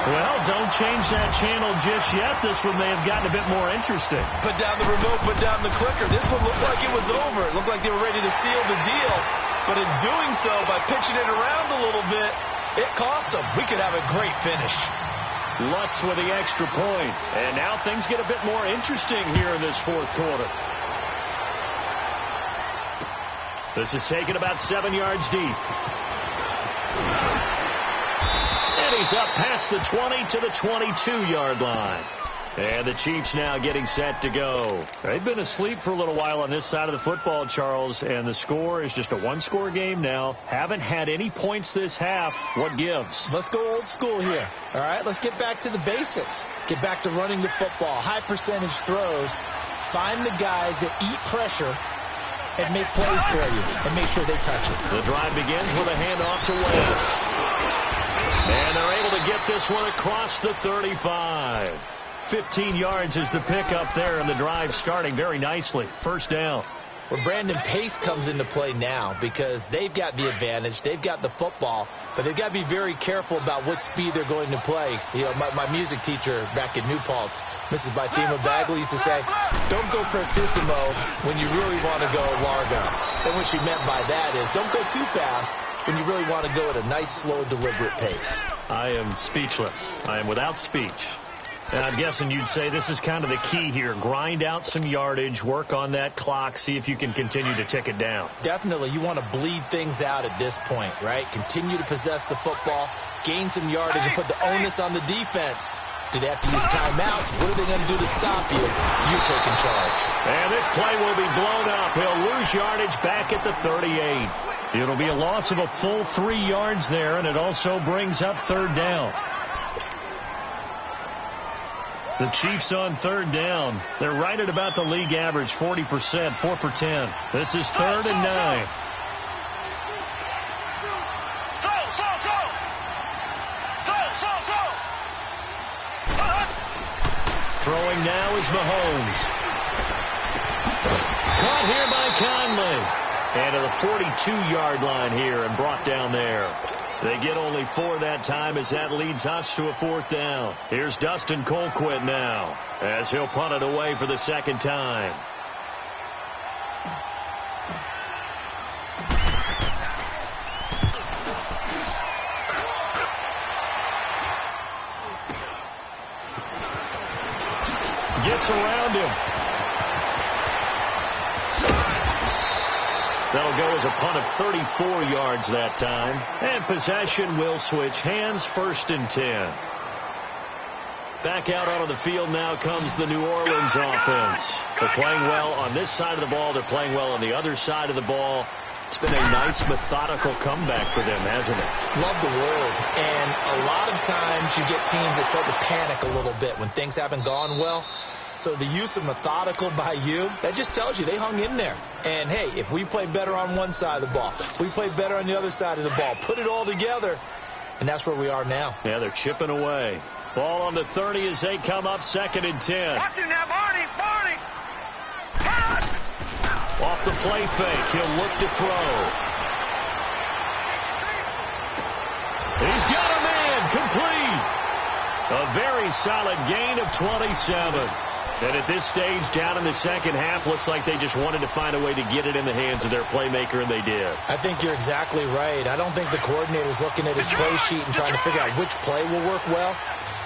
S1: Well, don't change that channel just yet. This one may have gotten a bit more interesting.
S2: Put down the remote, put down the clicker. This one looked like it was over. It looked like they were ready to seal the deal. But in doing so, by pitching it around a little bit, it cost them. We could have a great finish.
S1: Lutz with the extra point. And now things get a bit more interesting here in this 4th quarter. This is taken about 7 yards deep. And he's up past the 20 to the 22-yard line. And the Chiefs now getting set to go. They've been asleep for a little while on this side of the football, Charles, and the score is just a 1-score game now. Haven't had any points this half. What gives?
S2: Let's go old school here. All right, let's get back to the basics. Get back to running the football, high percentage throws. Find the guys that eat pressure and make plays for you and make sure they touch it.
S1: The drive begins with a handoff to Wentz. And they're able to get this one across the 35. 15 yards is the pickup there, and the drive starting very nicely. 1st down.
S2: Well, Brandon, pace comes into play now because they've got the advantage. They've got the football, but they've got to be very careful about what speed they're going to play. You know, my music teacher back in New Paltz, Mrs. Bythema Bagley, used to say, don't go prestissimo when you really want to go largo. And what she meant by that is don't go too fast when you really want to go at a nice, slow, deliberate pace.
S1: I am speechless. I am without speech. And I'm guessing you'd say this is kind of the key here. Grind out some yardage, work on that clock, see if you can continue to tick it down.
S2: Definitely. You want to bleed things out at this point, right? Continue to possess the football, gain some yardage, and put the onus on the defense. Do they have to use timeouts? What are they going to do to stop you? You're taking charge.
S1: And this play will be blown up. He'll lose yardage back at the 38. It'll be a loss of a full 3 yards there, and it also brings up 3rd down. The Chiefs on 3rd down. They're right at about the league average, 40%, 4 for 10. This is 3rd and 9. Throwing now is Mahomes. Caught here by Conley. And to the 42-yard line here and brought down there. They get only 4 that time as that leads us to a 4th down. Here's Dustin Colquitt now as he'll punt it away for the 2nd time. Gets around him. That'll It'll go as a punt of 34 yards that time. And possession will switch hands, 1st and 10. Back out onto the field now comes the New Orleans offense. They're playing well on this side of the ball. They're playing well on the other side of the ball. It's been a nice, methodical comeback for them, hasn't it?
S2: Love the word. And a lot of times you get teams that start to panic a little bit when things haven't gone well. So the use of methodical by you, that just tells you they hung in there. And, hey, if we play better on one side of the ball, if we play better on the other side of the ball, put it all together, and that's where we are now.
S1: Yeah, they're chipping away. Ball on the 30 as they come up, 2nd and 10.
S3: Watch him now, Barney.
S1: Off the play fake, he'll look to throw. He's got a man, complete. A very solid gain of 27. And at this stage, down in the second half, looks like they just wanted to find a way to get it in the hands of their playmaker, and they did.
S2: I think you're exactly right. I don't think the coordinator's looking at his play sheet and trying to figure out which play will work well.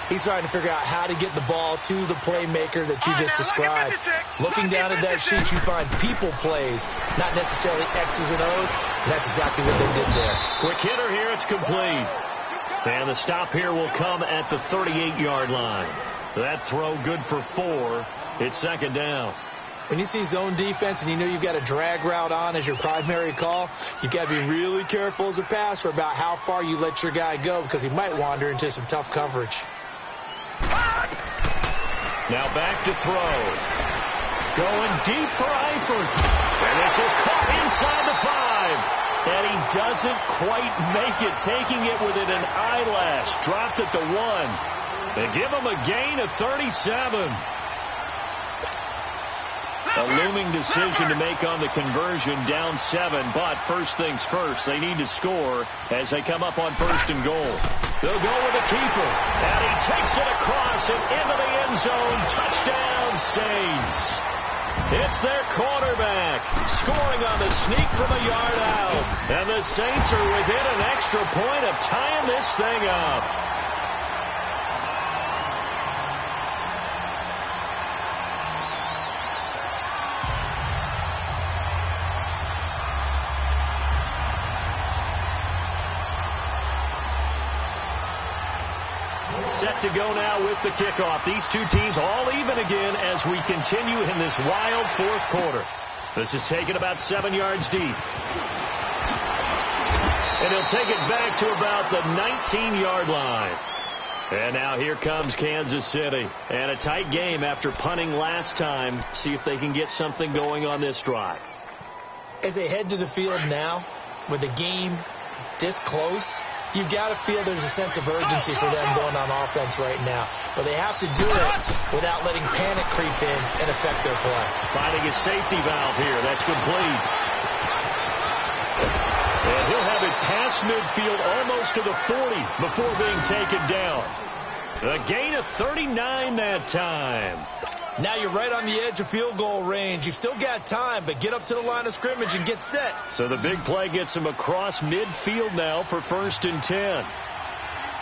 S2: He's trying to figure out how to get the ball to the playmaker that you just described. Looking down at that sheet, you find people plays, not necessarily X's and O's. And that's exactly what they did there.
S1: Quick hitter here, it's complete. And the stop here will come at the 38-yard line. That throw good for 4. It's 2nd down.
S2: When you see zone defense and you know you've got a drag route on as your primary call, you've got to be really careful as a passer about how far you let your guy go because he might wander into some tough coverage.
S1: Now back to throw. Going deep for Eifert. And this is caught inside the 5. And he doesn't quite make it, taking it within an eyelash. Dropped at the 1. They give him a gain of 37. A looming decision to make on the conversion, down 7. But first things first, they need to score as they come up on 1st and goal. They'll go with a keeper. And he takes it across and into the end zone. Touchdown, Saints. It's their quarterback scoring on the sneak from a yard out. And the Saints are within an extra point of tying this thing up. Set to go now with the kickoff. These two teams all even again as we continue in this wild 4th quarter. This is taken about 7 yards deep. And he'll take it back to about the 19-yard line. And now here comes Kansas City. And a tight game after punting last time. See if they can get something going on this drive.
S2: As they head to the field now, with the game this close, you've got to feel there's a sense of urgency for them going on offense right now. But they have to do it without letting panic creep in and affect their play.
S1: Finding a safety valve here. That's complete. And he'll have it past midfield almost to the 40 before being taken down. A gain of 39 that time.
S2: Now you're right on the edge of field goal range. You've still got time, but get up to the line of scrimmage and get set.
S1: So the big play gets him across midfield now for 1st and 10.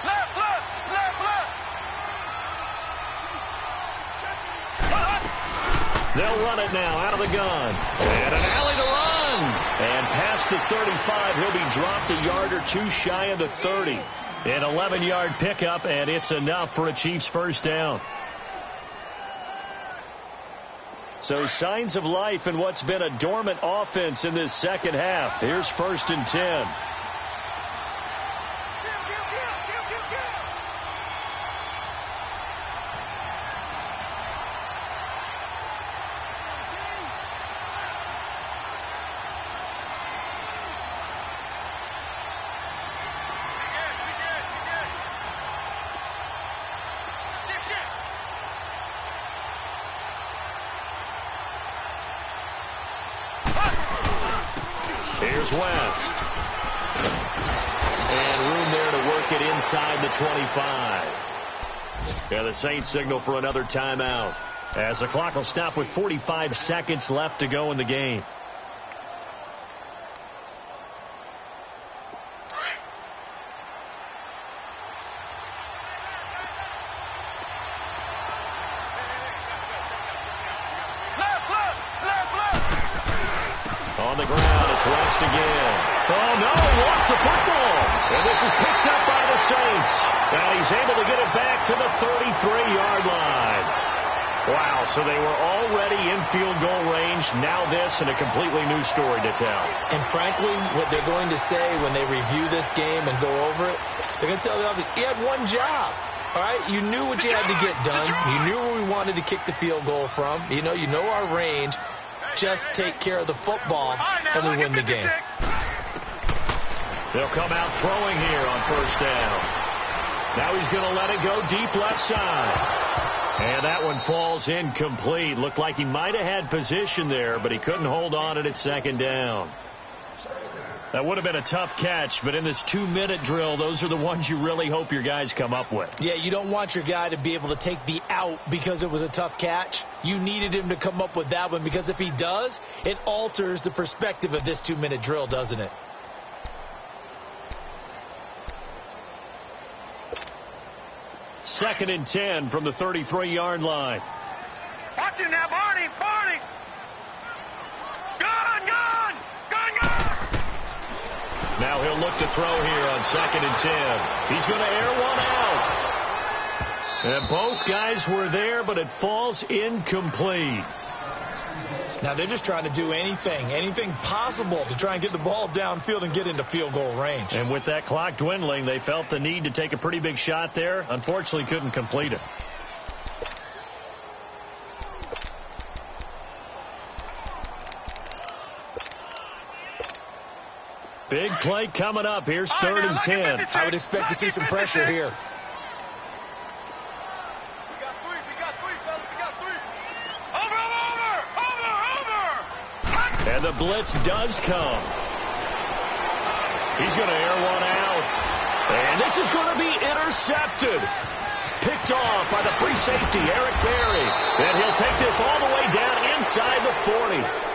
S3: Left.
S1: They'll run it now out of the gun. And an alley to run. And past the 35, he'll be dropped a yard or two shy of the 30. An 11-yard pickup, and it's enough for a Chiefs 1st down. So signs of life in what's been a dormant offense in this second half. Here's 1st and 10. Here's West. And room there to work it inside the 25. Yeah, the Saints signal for another timeout as the clock will stop with 45 seconds left to go in the game. On the ground, it's West missed again. Oh, no, lost the football. And this is picked up by the Saints. And he's able to get it back to the 33-yard line. Wow, so they were already in field goal range. Now this and a completely new story to tell.
S2: And frankly, what they're going to say when they review this game and go over it, they're going to tell the offense, you had one job. All right, you knew what you had to get done. You knew where we wanted to kick the field goal from. You know our range. Just take care of the football, and we win the game.
S1: They'll come out throwing here on first down. Now he's going to let it go deep left side. And that one falls incomplete. Looked like he might have had position there, but he couldn't hold on at second down. That would have been a tough catch, but in this 2-minute drill, those are the ones you really hope your guys come up with.
S2: Yeah, you don't want your guy to be able to take the out because it was a tough catch. You needed him to come up with that one because if he does, it alters the perspective of this 2-minute drill, doesn't it?
S1: Second and 10 from the 33-yard line.
S3: Watch him now, Barney. Barney. Gun.
S1: Now he'll look to throw here on second and 10. He's going to air one out. And both guys were there, but it falls incomplete.
S2: Now they're just trying to do anything possible to try and get the ball downfield and get into field goal range.
S1: And with that clock dwindling, they felt the need to take a pretty big shot there. Unfortunately, couldn't complete it. Big play coming up. Here's third and 10.
S2: I would expect to see some pressure here.
S1: And the blitz does come. He's going to air one out. And this is going to be intercepted. Picked off by the free safety, Eric Berry. And he'll take this all the way down inside the 40.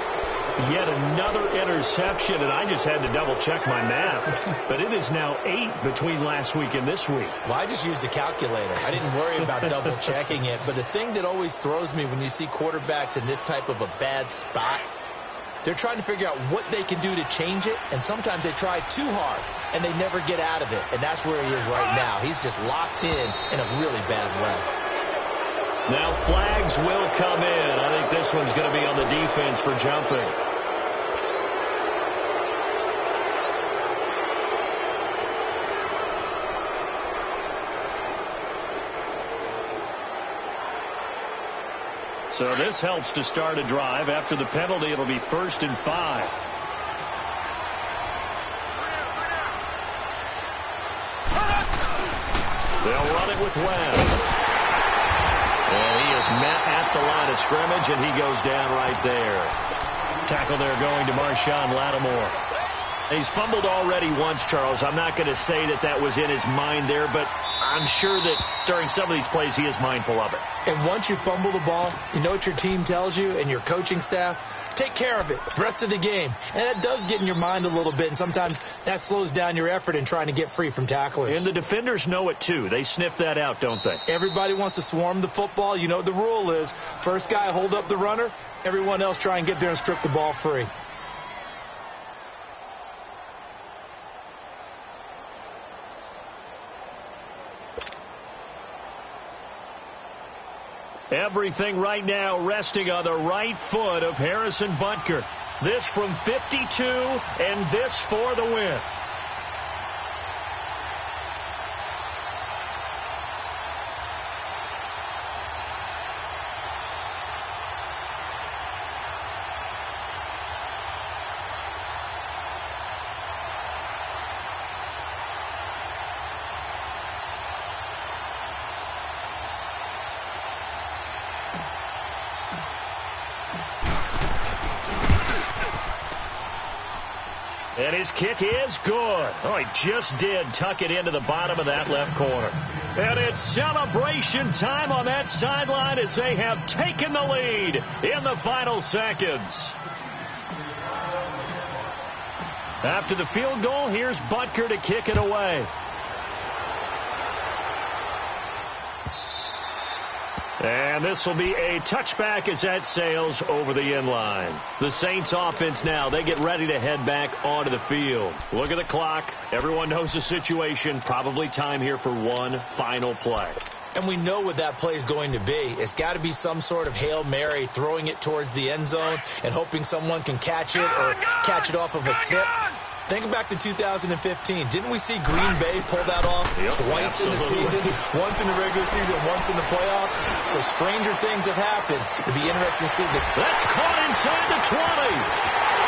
S1: Yet another interception, and I just had to double-check my math. But it is now 8 between last week and this week.
S2: Well, I just used a calculator. I didn't worry about double-checking it. But the thing that always throws me when you see quarterbacks in this type of a bad spot, they're trying to figure out what they can do to change it, and sometimes they try too hard, and they never get out of it. And that's where he is right now. He's just locked in a really bad way.
S1: Now flags will come in. I think this one's going to be on the defense for jumping. So this helps to start a drive. After the penalty, it'll be 1st and 5. They'll run it with West. And he is met at the line of scrimmage, and he goes down right there. Tackle there going to Marshawn Lattimore. He's fumbled already once, Charles. I'm not going to say that was in his mind there, but I'm sure that during some of these plays he is mindful of it.
S2: And once you fumble the ball, you know what your team tells you and your coaching staff? Take care of it the rest of the game. And it does get in your mind a little bit, and sometimes that slows down your effort in trying to get free from tacklers.
S1: And the defenders know it, too. They sniff that out, don't they?
S2: Everybody wants to swarm the football. You know what the rule is. First guy hold up the runner. Everyone else try and get there and strip the ball free.
S1: Everything right now resting on the right foot of Harrison Butker. This from 52, and this for the win. And his kick is good. Oh, he just did tuck it into the bottom of that left corner. And it's celebration time on that sideline as they have taken the lead in the final seconds. After the field goal, here's Butker to kick it away. And this will be a touchback as that sails over the end line. The Saints offense now, they get ready to head back onto the field. Look at the clock. Everyone knows the situation. Probably time here for one final play.
S2: And we know what that play is going to be. It's got to be some sort of Hail Mary, throwing it towards the end zone and hoping someone can catch it or catch it off of a tip. Think back to 2015. Didn't we see Green Bay pull that off twice in the season? Once in the regular season, once in the playoffs. So stranger things have happened. It'd be interesting to see.
S1: That's caught inside the 20.